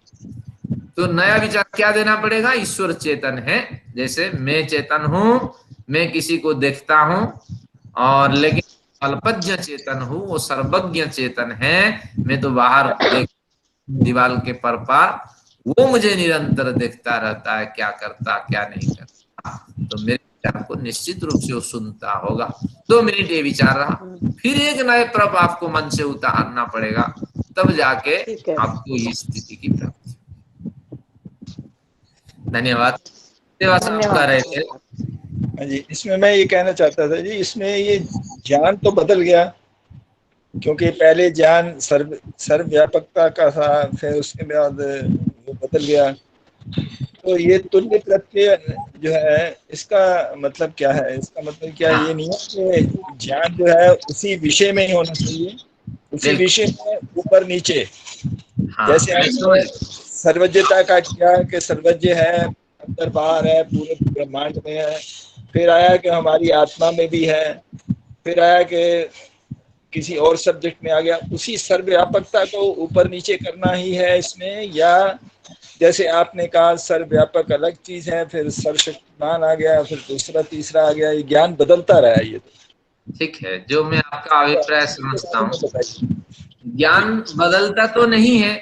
तो नया विचार क्या देना पड़ेगा? ईश्वर चेतन है। जैसे मैं चेतन हूं, मैं किसी को देखता हूं, और लेकिन अल्पज्ञ चेतन हूं, वो सर्वज्ञ चेतन है। मैं तो बाहर देख दीवार के पर पार, वो मुझे निरंतर देखता रहता है, क्या करता क्या नहीं करता। तो मेरे विचार को निश्चित रूप से वो सुनता होगा। 2 मिनट ये विचार रहा, फिर एक नए प्रभ आपको मन से उतारना पड़ेगा, तब जाके आपको इस स्थिति की प्राप्ति। धन्यवाद। सेवा साहब कह रहे थे। जी, इसमें मैं ये कहना चाहता था जी, इसमें ये ज्ञान तो बदल गया, क्योंकि पहले ज्ञान सर्वव्यापकता का था, फिर उसके बाद वो बदल गया। तो ये तुल्य प्रत्यय जो है, इसका मतलब क्या है? इसका मतलब क्या ये नहीं है कि ज्ञान जो है उसी विषय में ही होना चाहिए, उसी विषय में ऊपर नीचे। जैसे आपने सर्वज्ञता का किया कि सर्वज्ञ है, अंदर बाहर है, पूरे ब्रह्मांड में है, फिर आया कि हमारी आत्मा में भी है, फिर आया कि किसी और सब्जेक्ट में आ गया। उसी सर्वव्यापकता को ऊपर नीचे करना ही है इसमें, या जैसे आपने कहा सर्वव्यापक अलग चीज है, फिर सर्वशक्तिमान आ गया, फिर दूसरा तीसरा आ गया, ये ज्ञान बदलता रहा है। ये तो ठीक है, जो मैं आपका अभिप्राय समझता हूँ, ज्ञान बदलता तो नहीं है,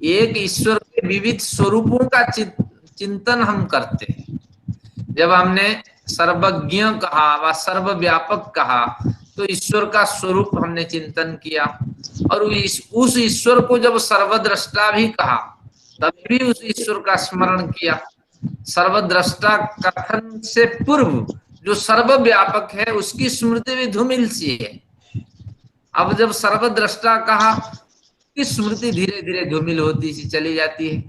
एक ईश्वर के विविध स्वरूपों का चिंतन हम करते हैं। जब हमने सर्वज्ञ कहा व सर्वव्यापक कहा, तो ईश्वर का स्वरूप हमने चिंतन किया, और उस ईश्वर को जब सर्वद्रष्टा भी कहा, तब भी उस ईश्वर का स्मरण किया। सर्वद्रष्टा कथन से पूर्व जो सर्वव्यापक है, उसकी स्मृति भी धूमिल सी है। अब जब सर्वद्रष्टा कहा, की स्मृति धीरे धीरे धूमिल होती सी चली जाती है।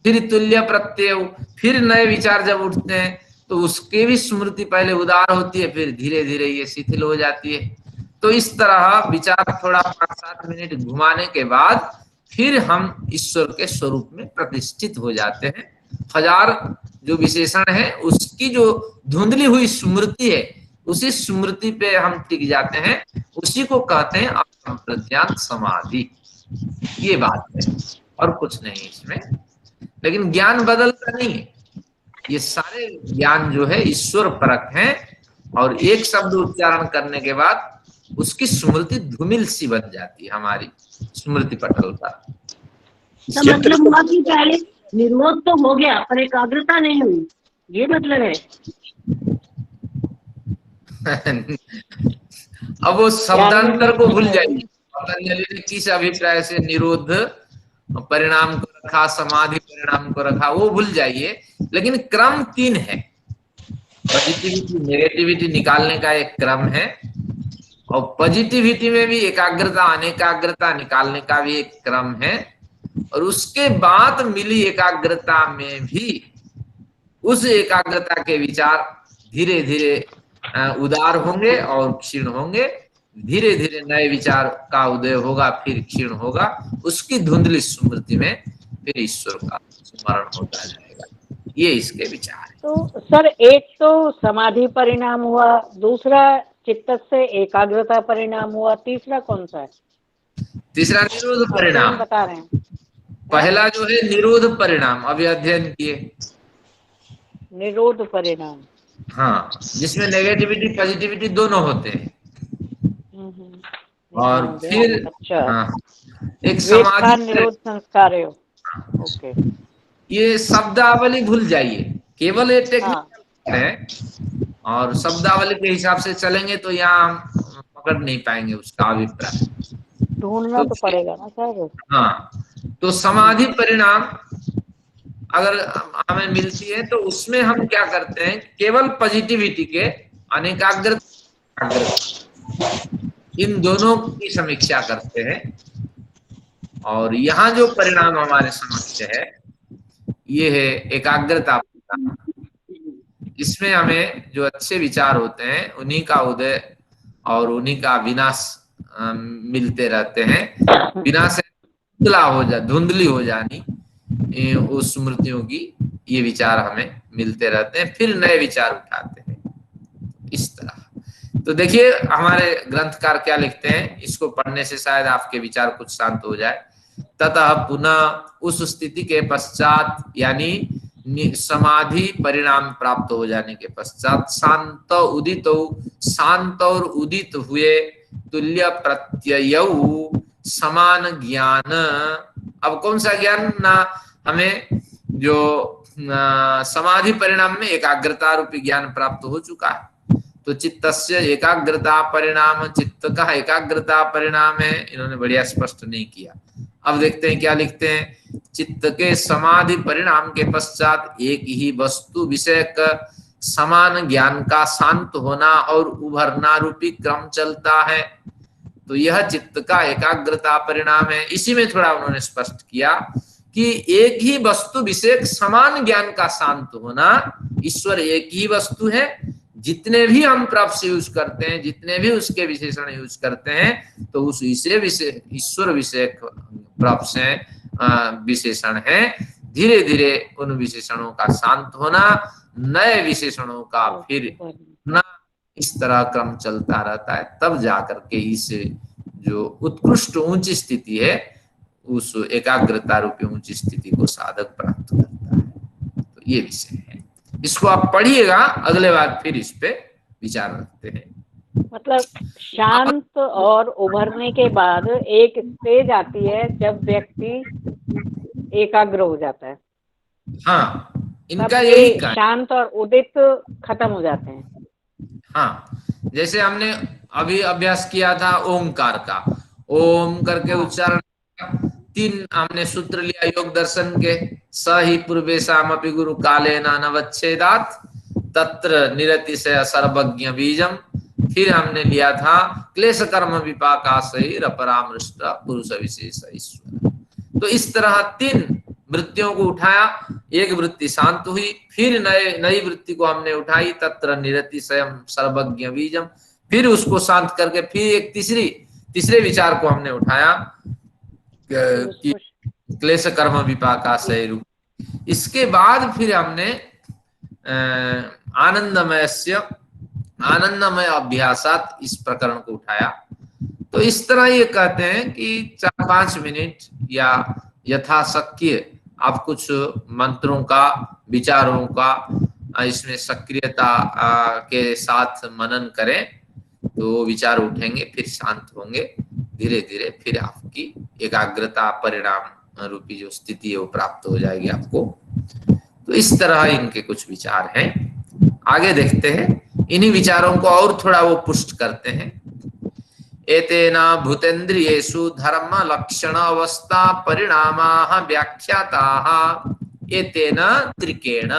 फिर तुल्य प्रत्यय, फिर नए विचार जब उठते हैं, तो उसके भी स्मृति पहले उदार होती है, फिर धीरे धीरे ये शिथिल हो जाती है। तो इस तरह विचार थोड़ा 5-7 मिनट घुमाने के बाद फिर हम ईश्वर के स्वरूप में प्रतिष्ठित हो जाते हैं। हजार जो विशेषण है, उसकी जो धुंधली हुई स्मृति है, उसी स्मृति पे हम टिक जाते हैं, उसी को कहते हैं प्रज्ञान समाधि। ये बात है, और कुछ नहीं इसमें। लेकिन ज्ञान बदलता नहीं है, ये सारे ज्ञान जो है ईश्वर परक हैं, और एक शब्द उच्चारण करने के बाद उसकी स्मृति धूमिल सी बन जाती है, हमारी स्मृति पटल पर। मतलब हुआ कि पहले निरोध तो हो गया पर एकाग्रता नहीं हुई, ये मतलब है। अब वो शब्दांतर को भूल जाइए। पतंजलि ने किस अभिप्राय से निरोध परिणाम को रखा, समाधि परिणाम को रखा, वो भूल जाइए। लेकिन क्रम 3 है। पॉजिटिविटी नेगेटिविटी निकालने का एक क्रम है, और पॉजिटिविटी में भी एकाग्रता अनेकाग्रता निकालने का भी एक क्रम है, और उसके बाद मिली एकाग्रता में भी उस एकाग्रता के विचार धीरे धीरे उदार होंगे और क्षीण होंगे। धीरे धीरे नए विचार का उदय होगा, फिर क्षीण होगा। उसकी धुंधली स्मृति में फिर ईश्वर का स्मरण होता जाएगा। ये इसके विचार है। तो सर, एक तो समाधि परिणाम हुआ, दूसरा चित्त से एकाग्रता परिणाम हुआ, तीसरा कौन सा है? तीसरा निरोध परिणाम बता रहे हैं। पहला जो है निरोध परिणाम, अभी अध्ययन किए। निरोध परिणाम। हाँ, जिसमें नेगेटिविटी पॉजिटिविटी दोनों होते हैं। ये और समझ गया। फिर अच्छा, हाँ, एक वेत्था समाधि। निरोध संस्कार। ओके। ये शब्दावली भूल जाइए, केवल ये हाँ, टेक्निक है, और शब्दावली के हिसाब से चलेंगे तो यहाँ हम पकड़ नहीं पाएंगे उसका अभिप्राय। ढूंढना तो तो पड़ेगा ना सर। हाँ, तो समाधि परिणाम अगर हमें मिलती है तो उसमें हम क्या करते हैं, केवल पॉजिटिविटी के अनेकाग्र इन दोनों की समीक्षा करते हैं। और यहाँ जो परिणाम हमारे समक्ष है ये है एकाग्रता। इसमें हमें जो अच्छे विचार होते हैं उन्हीं का उदय और उन्हीं का विनाश मिलते रहते हैं। विनाश धुंधली हो जानी उस स्मृतियों की, ये विचार हमें मिलते रहते हैं, फिर नए विचार उठाते हैं इस तरह। तो देखिए हमारे ग्रंथकार क्या लिखते हैं, इसको पढ़ने से शायद आपके विचार कुछ शांत हो जाए। ततः पुनः उस स्थिति के पश्चात, यानी समाधि परिणाम प्राप्त हो जाने के पश्चात, शांत उदित, शांत और उदित हुए तुल्य प्रत्यय समान ज्ञान। अब कौन सा ज्ञान ना, हमें जो समाधि परिणाम में एकाग्रता रूपी ज्ञान प्राप्त हो चुका है, तो चित्तस्य एकाग्रता परिणाम, चित्त का एकाग्रता परिणाम है। इन्होंने बढ़िया स्पष्ट नहीं किया। अब देखते हैं क्या लिखते हैं। चित्त के समाधि परिणाम के पश्चात एक ही वस्तु विषय का समान ज्ञान का शांत होना और उभरना रूपी क्रम चलता है, तो यह चित्त का एकाग्रता परिणाम है। इसी में थोड़ा उन्होंने स्पष्ट किया कि एक ही वस्तु विषय समान ज्ञान का शांत होना, ईश्वर एक ही वस्तु है, जितने भी हम प्रॉप्स यूज करते हैं, जितने भी उसके विशेषण यूज करते हैं, तो उस ईश्वर विषय प्रॉप्स हैं, विशेषण हैं। धीरे धीरे उन विशेषणों का शांत होना, नए विशेषणों का फिर ना, इस तरह क्रम चलता रहता है। तब जाकर के इस जो उत्कृष्ट ऊंची स्थिति है, उस एकाग्रता रूपी ऊंची स्थिति को साधक प्राप्त करता है। तो ये विषय है, इसको आप पढ़िएगा, अगले बार फिर इस पे विचार रखते हैं। मतलब शांत और उभरने के बाद एक स्टेज आती है जब व्यक्ति एकाग्र हो जाता है। हाँ, इनका तब यही ये शांत और उदित खत्म हो जाते हैं। हाँ, जैसे हमने अभी अभ्यास किया था ओमकार का, ओम करके उच्चारण, 3 हमने सूत्र लिया योग दर्शन के। स ही पूर्वेशामपि गुरु कालेन अनवच्छेदात् तत्र निरतिशय सर्वज्ञ बीजम। फिर हमने लिया था क्लेश कर्म विपाकाशैर अपरामृष्ट पुरुष विशेष ईश्वर। तो इस तरह 3 वृत्तियों को उठाया, एक वृत्ति शांत हुई, फिर नई वृत्ति को हमने उठाई, तत्र निरतिशयम सर्वज्ञ बीजम। फिर उसको शांत करके फिर एक तीसरे विचार को हमने उठाया कि क्लेश कर्म विपाकाशैर। इसके बाद फिर हमने आनंदमय अभ्यासात इस प्रकरण को उठाया। तो इस तरह ये कहते हैं कि 4-5 मिनट या यथाशक्य आप कुछ मंत्रों का, विचारों का इसमें सक्रियता के साथ मनन करें, तो विचार उठेंगे, फिर शांत होंगे। धीरे धीरे फिर आपकी एकाग्रता परिणाम रूपी जो स्थिति है वो प्राप्त हो जाएगी आपको। तो इस तरह इनके कुछ विचार हैं। आगे देखते हैं, इन्हीं विचारों को और थोड़ा वो पुष्ट करते हैं। एतेन भूतेन्द्रियेषु धर्म लक्षण अवस्था परिणामाः व्याख्याताः एतेन त्रिकेण।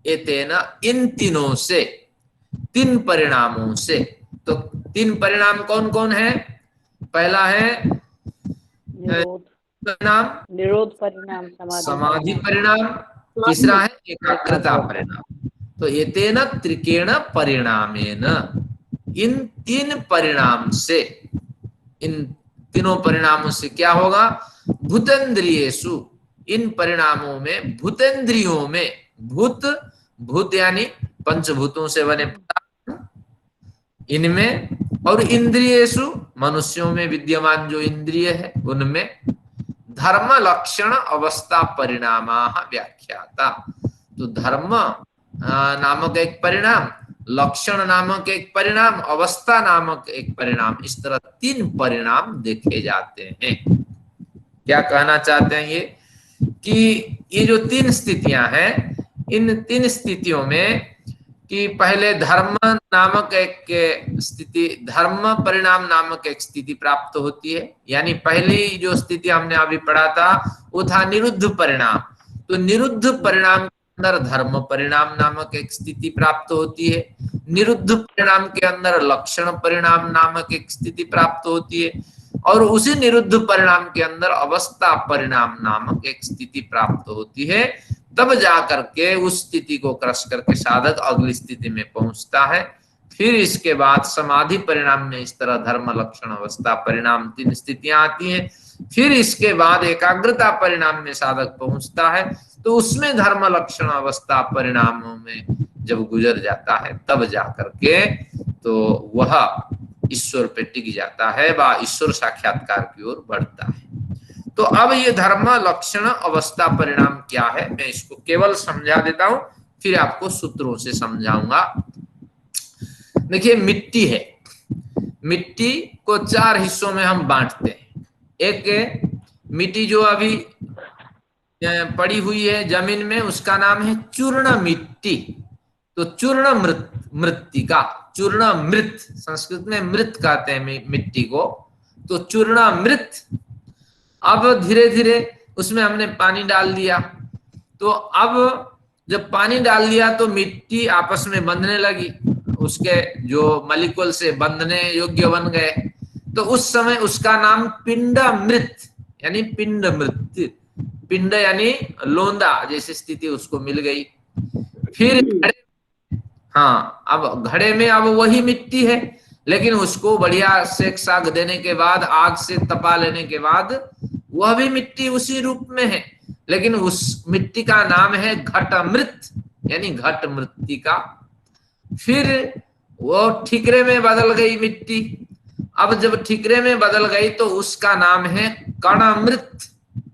एतेन इन तीनों से, 3 परिणामों से। तो 3 परिणाम कौन कौन है? पहला है निरोध परिणाम, समाधि परिणाम, तीसरा है एकाग्रता परिणाम। तो एतेन त्रिकेण परिणामेन, इन 3 परिणाम से, इन तीनों परिणामों से क्या होगा? भूतेन्द्रियेषु, इन परिणामों में, भूतेन्द्रियों में, भूत यानी पंचभूतों से बने पदार्थ, इनमें, और इंद्रियेषु, मनुष्यों में विद्यमान जो इंद्रिय है उनमें, धर्म लक्षण अवस्था परिणामा व्याख्याता। तो धर्म नामक एक परिणाम, लक्षण नामक एक परिणाम, अवस्था नामक एक परिणाम, इस तरह 3 परिणाम देखे जाते हैं। क्या कहना चाहते हैं ये कि ये जो 3 स्थितियां हैं, इन 3 स्थितियों में कि पहले धर्म नामक एक स्थिति, धर्म परिणाम नामक एक स्थिति प्राप्त होती है। यानी पहली जो स्थिति हमने अभी पढ़ा था वो था निरुद्ध परिणाम। तो निरुद्ध परिणाम के अंदर धर्म परिणाम नामक एक स्थिति प्राप्त होती है। निरुद्ध परिणाम के अंदर लक्षण परिणाम नामक एक स्थिति प्राप्त होती है, और उसी निरुद्ध परिणाम के अंदर अवस्था परिणाम नामक एक स्थिति प्राप्त होती है। तब जाकर के उस स्थिति को क्रश करके साधक अगली स्थिति में पहुंचता है। फिर इसके बाद समाधि परिणाम में इस तरह धर्म लक्षण अवस्था परिणाम 3 स्थितियां आती हैं। फिर इसके बाद एकाग्रता परिणाम में साधक पहुंचता है, तो उसमें धर्म लक्षण अवस्था परिणामों में जब गुजर जाता है तब जाकर के तो वह ईश्वर पे टिक जाता है व ईश्वर साक्षात्कार की ओर बढ़ता है। तो अब ये धर्म लक्षण अवस्था परिणाम क्या है, मैं इसको केवल समझा देता हूं, फिर आपको सूत्रों से समझाऊंगा। देखिए, मिट्टी है, मिट्टी को 4 हिस्सों में हम बांटते हैं। एक मिट्टी जो अभी पड़ी हुई है जमीन में, उसका नाम है चूर्ण मिट्टी। तो चूर्ण मृत्तिका, चूर्ण मृत, संस्कृत में मृत कहते हैं मिट्टी को, तो चूर्ण मृत। अब धीरे धीरे उसमें हमने पानी डाल दिया, तो अब जब पानी डाल दिया तो मिट्टी आपस में बंधने लगी, उसके जो मलिकुल से बंधने योग्य बन गए। तो उस समय उसका नाम पिंड मृत, यानी पिंड मृत, पिंड यानी लोंदा जैसी स्थिति उसको मिल गई। फिर हाँ, अब घड़े में अब वही मिट्टी है, लेकिन उसको बढ़िया सेक साग देने के बाद, आग से तपा लेने के बाद वह भी मिट्टी उसी रूप में है, लेकिन उस मिट्टी का नाम है घट मृत, यानी घट मृत्तिका। फिर वो ठीकरे में बदल गई मिट्टी। अब जब ठीकरे में बदल गई तो उसका नाम है कण मृत,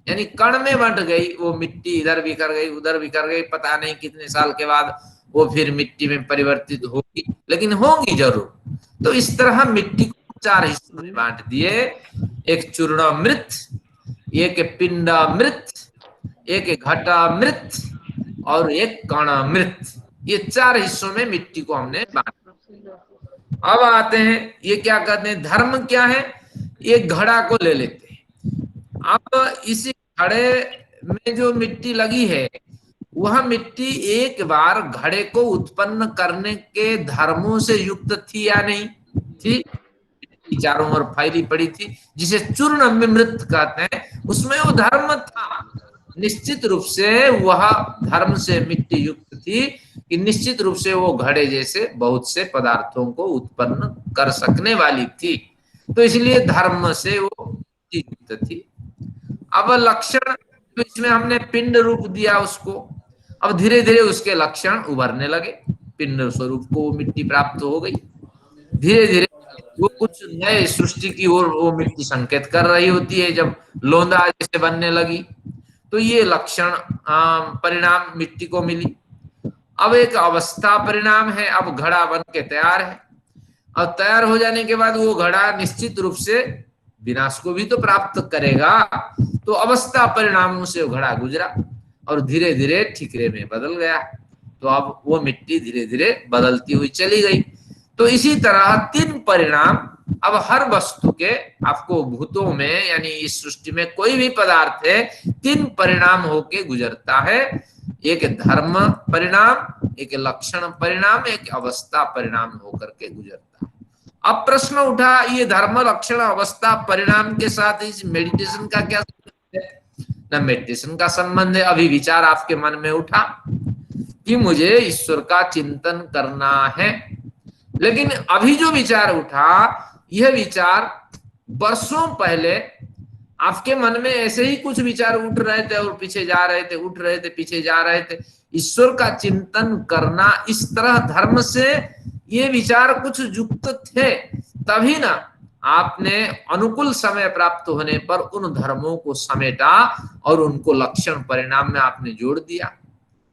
यानी कण में बंट गई वो मिट्टी, इधर बिखर गई उधर बिखर गई, पता नहीं कितने साल के बाद वो फिर मिट्टी में परिवर्तित होगी, लेकिन होगी जरूर। तो इस तरह मिट्टी को 4 हिस्सों में बांट दिए, एक चूर्ण मृत, एक पिंड मृत, एक घटा मृत और एक कण मृत। ये 4 हिस्सों में मिट्टी को हमने बांटा। अब आते हैं, ये क्या कहते हैं, धर्म क्या है। एक घड़ा को ले लेते हैं। अब इसी घड़े में जो मिट्टी लगी है, वह मिट्टी एक बार घड़े को उत्पन्न करने के धर्मों से युक्त थी या नहीं थी, चारों ओर फैली पड़ी थी, जिसे चूर्ण मृत कहते हैं। उसमें वो धर्म था, निश्चित रूप से वह धर्म से मिट्टी युक्त थी कि निश्चित रूप से वो घड़े जैसे बहुत से पदार्थों को उत्पन्न कर सकने वाली थी, तो इसलिए धर्म से वो युक्त थी। अब लक्षण, तो इसमें हमने पिंड रूप दिया उसको। अब धीरे धीरे उसके लक्षण उभरने लगे, पिंड स्वरूप को मिट्टी प्राप्त हो गई। धीरे धीरे वो कुछ नए सृष्टि की ओर वो मिट्टी संकेत कर रही होती है, जब लोंदा जैसे बनने लगी, तो ये लक्षण परिणाम मिट्टी को मिली। अब एक अवस्था परिणाम है, अब घड़ा बन के तैयार है। अब तैयार हो जाने के बाद वो घड़ा निश्चित रूप से विनाश को भी तो प्राप्त करेगा, तो अवस्था परिणामों से वो घड़ा गुजरा और धीरे धीरे ठीकरे में बदल गया। तो अब वो मिट्टी धीरे धीरे बदलती हुई चली गई। तो इसी तरह 3 परिणाम अब हर वस्तु के, आपको भूतों में यानी इस सृष्टि में कोई भी पदार्थ है, 3 परिणाम होके गुजरता है। एक धर्म परिणाम, एक लक्षण परिणाम, एक अवस्था परिणाम होकर के गुजरता है। अब प्रश्न उठा, ये धर्म लक्षण अवस्था परिणाम के साथ इस मेडिटेशन का क्या संबंध है? न मेडिटेशन का संबंध है। अभी विचार आपके मन में उठा कि मुझे ईश्वर का चिंतन करना है, लेकिन अभी जो विचार उठा, यह विचार वर्षों पहले आपके मन में ऐसे ही कुछ विचार उठ रहे थे और पीछे जा रहे थे, उठ रहे थे पीछे जा रहे थे। ईश्वर का चिंतन करना इस तरह धर्म से ये विचार कुछ युक्त थे, तभी ना आपने अनुकूल समय प्राप्त होने पर उन धर्मों को समेटा और उनको लक्षण परिणाम में आपने जोड़ दिया।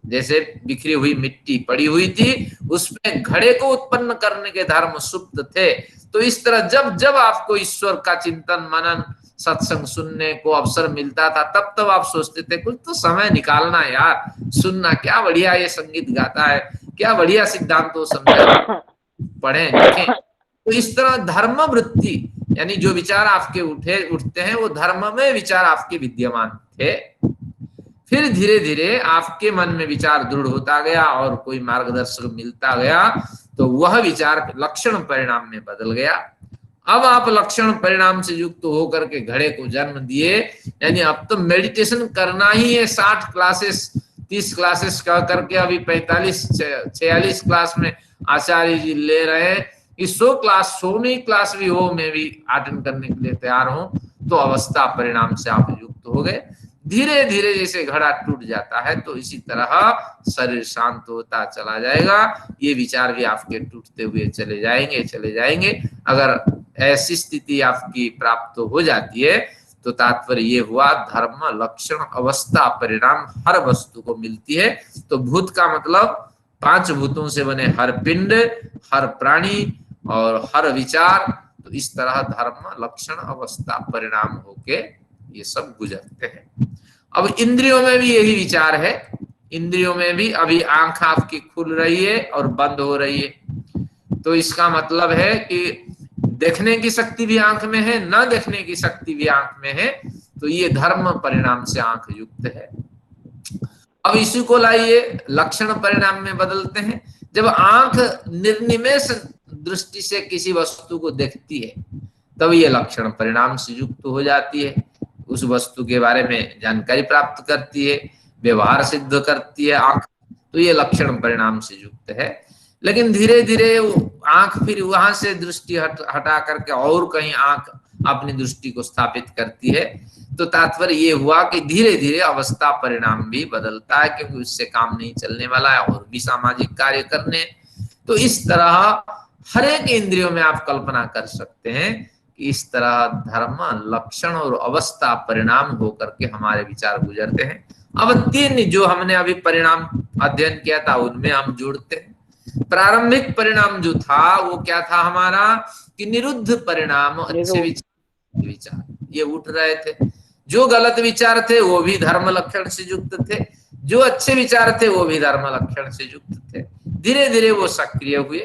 जैसे बिखरी हुई मिट्टी पड़ी हुई थी, उसमें घड़े को उत्पन्न करने के धर्म सुप्त थे। तो इस तरह जब जब आपको ईश्वर का चिंतन मनन सत्संग सुनने को अवसर मिलता था, तब तब आप सोचते थे कुछ तो समय निकालना यार, सुनना, क्या बढ़िया ये संगीत गाता है, क्या बढ़िया सिद्धांत तो समझा, पढ़ें लिखें। तो इस तरह धर्म वृत्ति यानी जो विचार आपके उठते हैं वो धर्म में विचार आपके विद्यमान थे। फिर धीरे धीरे आपके मन में विचार दृढ़ होता गया और कोई मार्गदर्शक मिलता गया, तो वह विचार लक्षण परिणाम में बदल गया। अब आप लक्षण परिणाम से युक्त होकर के घड़े को जन्म दिए, यानी अब तो मेडिटेशन करना ही है। 60 क्लासेस 30 क्लासेस कह करके अभी 45-46 क्लास में आचार्य जी ले रहे हैं कि 100वीं क्लास भी हो, मैं भी अटेंड करने के लिए तैयार हूं। तो अवस्था परिणाम से आप युक्त हो गए। धीरे धीरे जैसे घड़ा टूट जाता है, तो इसी तरह शरीर शांत होता चला जाएगा। ये विचार भी आपके टूटते हुए चले जाएंगे। अगर ऐसी स्थिति आपकी प्राप्त हो जाती है, तो तात्पर्य ये हुआ धर्म लक्षण अवस्था परिणाम हर वस्तु को मिलती है। तो भूत का मतलब 5 भूतों से बने हर पिंड, हर प्राणी और हर विचार। तो इस तरह धर्म लक्षण अवस्था परिणाम होके ये सब गुजरते हैं। अब इंद्रियों में भी यही विचार है। इंद्रियों में भी अभी आंख आपकी खुल रही है और बंद हो रही है। तो इसका मतलब है कि देखने की शक्ति भी आंख में है, न देखने की शक्ति भी आंख में है। तो ये धर्म परिणाम से आंख युक्त है। अब इसी को लाइए लक्षण परिणाम में बदलते हैं। जब आंख निर्निमेष दृष्टि से किसी वस्तु को देखती है, तब ये लक्षण परिणाम से युक्त हो जाती है। उस वस्तु के बारे में जानकारी प्राप्त करती है, व्यवहार सिद्ध करती है आंख। तो ये लक्षण परिणाम से युक्त है। लेकिन धीरे धीरे आंख फिर वहां से दृष्टि हटा करके और कहीं आंख अपनी दृष्टि को स्थापित करती है। तो तात्पर्य ये हुआ कि धीरे धीरे अवस्था परिणाम भी बदलता है, क्योंकि उससे काम नहीं चलने वाला है और भी सामाजिक कार्य करने। तो इस तरह हर एक इंद्रियों में आप कल्पना कर सकते हैं कि इस तरह धर्म लक्षण और अवस्था परिणाम होकर के हमारे विचार गुजरते हैं। अब 3 जो हमने अभी परिणाम अध्ययन किया था, उनमें हम जोड़ते हैं। प्रारंभिक परिणाम जो था वो क्या था हमारा, कि निरुद्ध परिणाम, अच्छे विचार ये उठ रहे थे। जो गलत विचार थे वो भी धर्म लक्षण से युक्त थे, जो अच्छे विचार थे वो भी धर्म लक्षण से युक्त थे। धीरे धीरे वो सक्रिय हुए,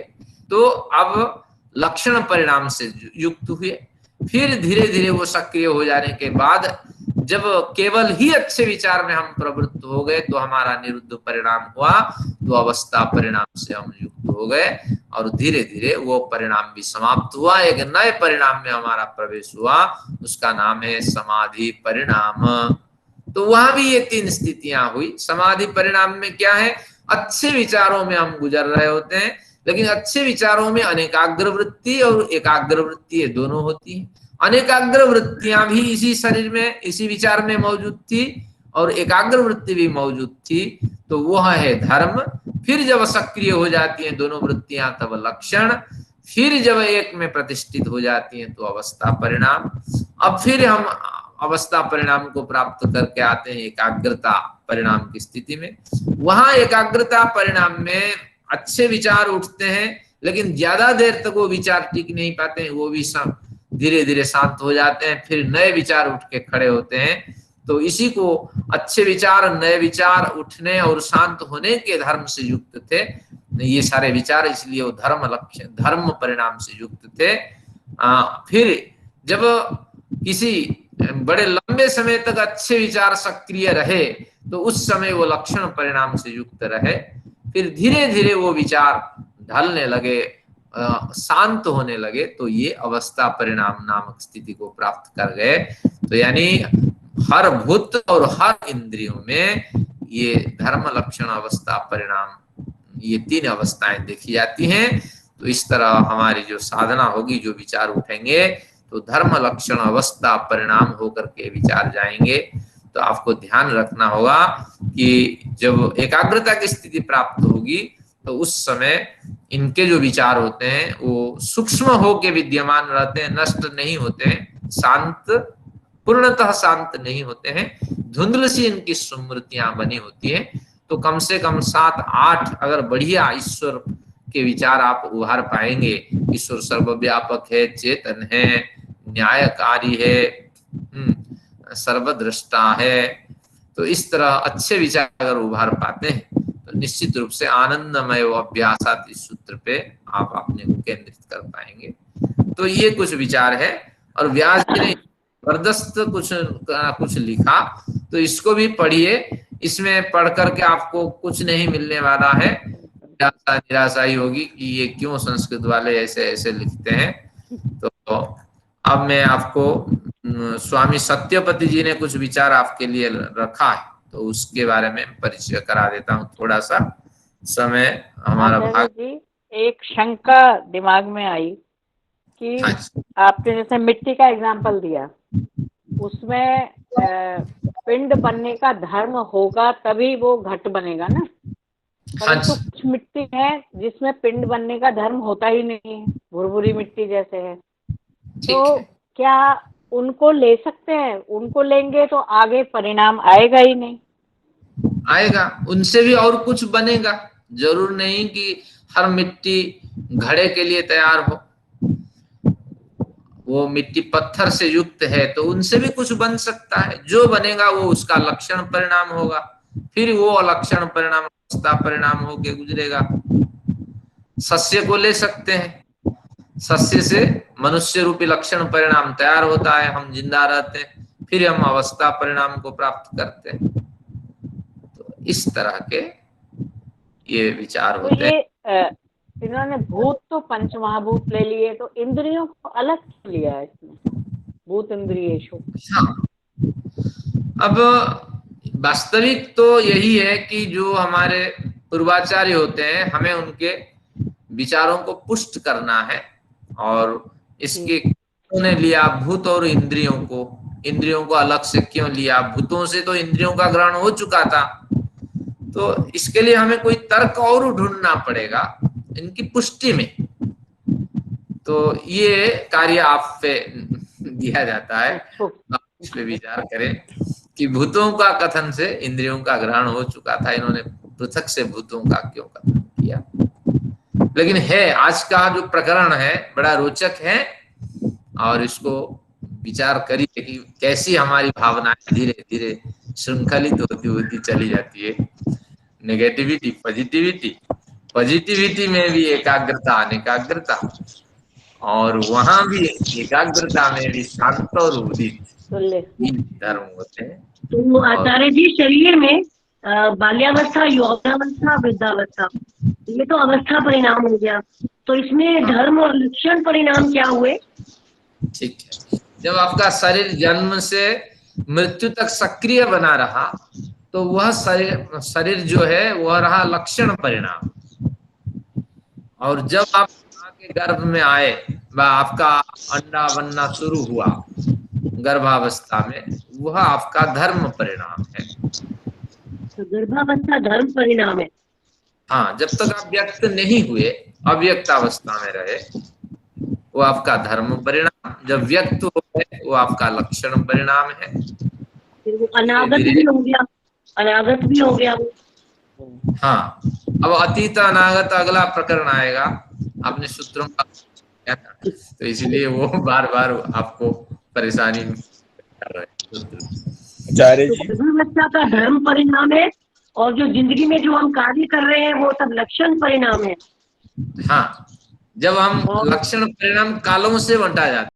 तो अब लक्षण परिणाम से युक्त हुए। फिर धीरे धीरे वो सक्रिय हो जाने के बाद जब केवल ही अच्छे विचार में हम प्रवृत्त हो गए, तो हमारा निरुद्ध परिणाम हुआ। तो अवस्था परिणाम से हम युक्त हो गए और धीरे धीरे वो परिणाम भी समाप्त हुआ। एक नए परिणाम में हमारा प्रवेश हुआ, उसका नाम है समाधि परिणाम। तो वहां भी ये 3 स्थितियां हुई। समाधि परिणाम में क्या है, अच्छे विचारों में हम गुजर रहे होते हैं, लेकिन अच्छे विचारों में अनेकाग्र वृत्ति और एकाग्र वृत्ति ये दोनों होती है। अनेकाग्र वृत्तियां भी इसी शरीर में, इसी विचार में मौजूद थी और एकाग्र वृत्ति भी मौजूद थी। तो वह है धर्म। फिर जब सक्रिय हो जाती हैं दोनों वृत्तियां, तब लक्षण। फिर जब एक में प्रतिष्ठित हो जाती हैं, तो अवस्था परिणाम। अब फिर हम अवस्था परिणाम को प्राप्त करके आते हैं एकाग्रता परिणाम की स्थिति में। वहां एकाग्रता परिणाम में अच्छे विचार उठते हैं, लेकिन ज्यादा देर तक वो विचार टिक नहीं पाते हैं, वो भी धीरे धीरे शांत हो जाते हैं। फिर नए विचार उठ के खड़े होते हैं। तो इसी को अच्छे विचार, नए विचार उठने और शांत होने के धर्म से युक्त थे ये सारे विचार, इसलिए वो धर्म लक्ष्य धर्म परिणाम से युक्त थे। फिर जब किसी बड़े लंबे समय तक अच्छे विचार सक्रिय रहे, तो उस समय वो लक्षण परिणाम से युक्त रहे। फिर धीरे धीरे वो विचार ढलने लगे, शांत होने लगे, तो ये अवस्था परिणाम नामक स्थिति को प्राप्त कर गए। तो यानी हर भूत और हर इंद्रियों में ये धर्म लक्षण अवस्था परिणाम, ये 3 अवस्थाएं देखी जाती हैं। तो इस तरह हमारी जो साधना होगी, जो विचार उठेंगे, तो धर्म लक्षण अवस्था परिणाम होकर के विचार जाएंगे। तो आपको ध्यान रखना होगा कि जब एकाग्रता की स्थिति प्राप्त होगी, तो उस समय इनके जो विचार होते हैं वो सूक्ष्म होके विद्यमान रहते हैं, नष्ट नहीं होते हैं, शांत, पूर्णतः शांत नहीं होते हैं, धुंधल सी इनकी स्मृतियां बनी होती है। तो कम से कम 7-8 अगर बढ़िया ईश्वर के विचार आप उभार पाएंगे, ईश्वर सर्वव्यापक है, चेतन है, न्यायकारी है, सर्वद्रष्टा है, तो इस तरह अच्छे विचार अगर उभार पाते हैं तो निश्चित रूप से आनंदमय अभ्यासात इस सूत्र पे आप अपने को केंद्रित कर पाएंगे। तो ये कुछ विचार है। और व्यास जी ने जबरदस्त कुछ लिखा, तो इसको भी पढ़िए। इसमें पढ़ करके आपको कुछ नहीं मिलने वाला है, निराशा ही होगी कि ये क्यों संस्कृत वाले ऐसे ऐसे लिखते हैं। तो अब मैं आपको स्वामी सत्यपति जी ने कुछ विचार आपके लिए रखा है, तो उसके बारे में परिचय करा देता हूँ। थोड़ा सा समय हमारा भाग। जी एक शंका दिमाग में आई कि आपने जैसे मिट्टी का एग्जाम्पल दिया, उसमें पिंड बनने का धर्म होगा तभी वो घट बनेगा ना, परंतु कुछ मिट्टी है जिसमें पिंड बनने का धर्म होता ही नहीं है, भुरभुरी मिट्टी जैसे है, तो क्या उनको ले सकते हैं? उनको लेंगे तो आगे परिणाम आएगा ही नहीं। आएगा, उनसे भी और कुछ बनेगा। जरूर नहीं कि हर मिट्टी घड़े के लिए तैयार हो, वो मिट्टी पत्थर से युक्त है तो उनसे भी कुछ बन सकता है। जो बनेगा वो उसका लक्षण परिणाम होगा, फिर वो लक्षण परिणाम अवस्था परिणाम होके गुजरेगा। सस्य को ले सकते हैं, सस्य से मनुष्य रूपी लक्षण परिणाम तैयार होता है, हम जिंदा रहते हैं, फिर हम अवस्था परिणाम को प्राप्त करते हैं। तो इस तरह के ये विचार होते हैं। इन्होंने भूत तो पंच महाभूत ले लिए, तो इंद्रियों को अलग क्यों लिया है इसमें, भूत इंद्रियेषु? हाँ, अब वास्तविक तो यही है कि जो हमारे पूर्वाचार्य होते हैं, हमें उनके विचारों को पुष्ट करना है। और इसके उन्होंने लिया भूत और इंद्रियों को अलग से क्यों लिया? भूतों से तो इंद्रियों का ग्रहण हो चुका था, तो इसके लिए हमें कोई तर्क और ढूंढना पड़ेगा इनकी पुष्टि में। तो ये कार्य आप पे दिया जाता है, आप इस पे विचार करें कि भूतों का कथन से इंद्रियों का ग्रहण हो चुका था, इन्होंने पृथक से भूतों का क्यों कथन किया? लेकिन है, आज का जो प्रकरण है बड़ा रोचक है, और इसको विचार करिए कि कैसी हमारी भावनाएं धीरे धीरे श्रृंखलित होती चली जाती है। नेगेटिविटी, पॉजिटिविटी में भी एकाग्रता, अनेकाग्रता, और वहां भी एकाग्रता में भी शांत और उदित धर्म होते हैं। तो आचार्य जी, शरीर में बाल्यावस्था, यौवनावस्था, वृद्धावस्था, ये तो अवस्था परिणाम हो गया, तो इसमें धर्म और लक्षण परिणाम क्या हुए? ठीक है, जब आपका शरीर जन्म से मृत्यु तक सक्रिय बना रहा, तो वह शरीर जो है वह रहा लक्षण परिणाम। और जब आप मां के गर्भ में आए, आपका अंडा बनना शुरू हुआ गर्भावस्था में, वह आपका धर्म परिणाम है। तो गर्भावस्था धर्म परिणाम है। हाँ, जब तक आप व्यक्त नहीं हुए, अव्यक्त अवस्था में रहे, वो आपका धर्म परिणाम। जब व्यक्त हो गए, वो आपका लक्षण परिणाम है। वो अनागत भी हो गया, अनागत भी हो गया। हाँ, अब अतीत अनागत अगला प्रकरण आएगा, आपने सूत्रों का, तो इसलिए वो बार बार आपको परेशानी कर रहे हैं। गर्भावस्था का धर्म परिणाम है, और जो जिंदगी में जो हम कार्य कर रहे हैं वो सब लक्षण परिणाम है। हाँ, जब हम लक्षण परिणाम कालों से बंटा जाता है।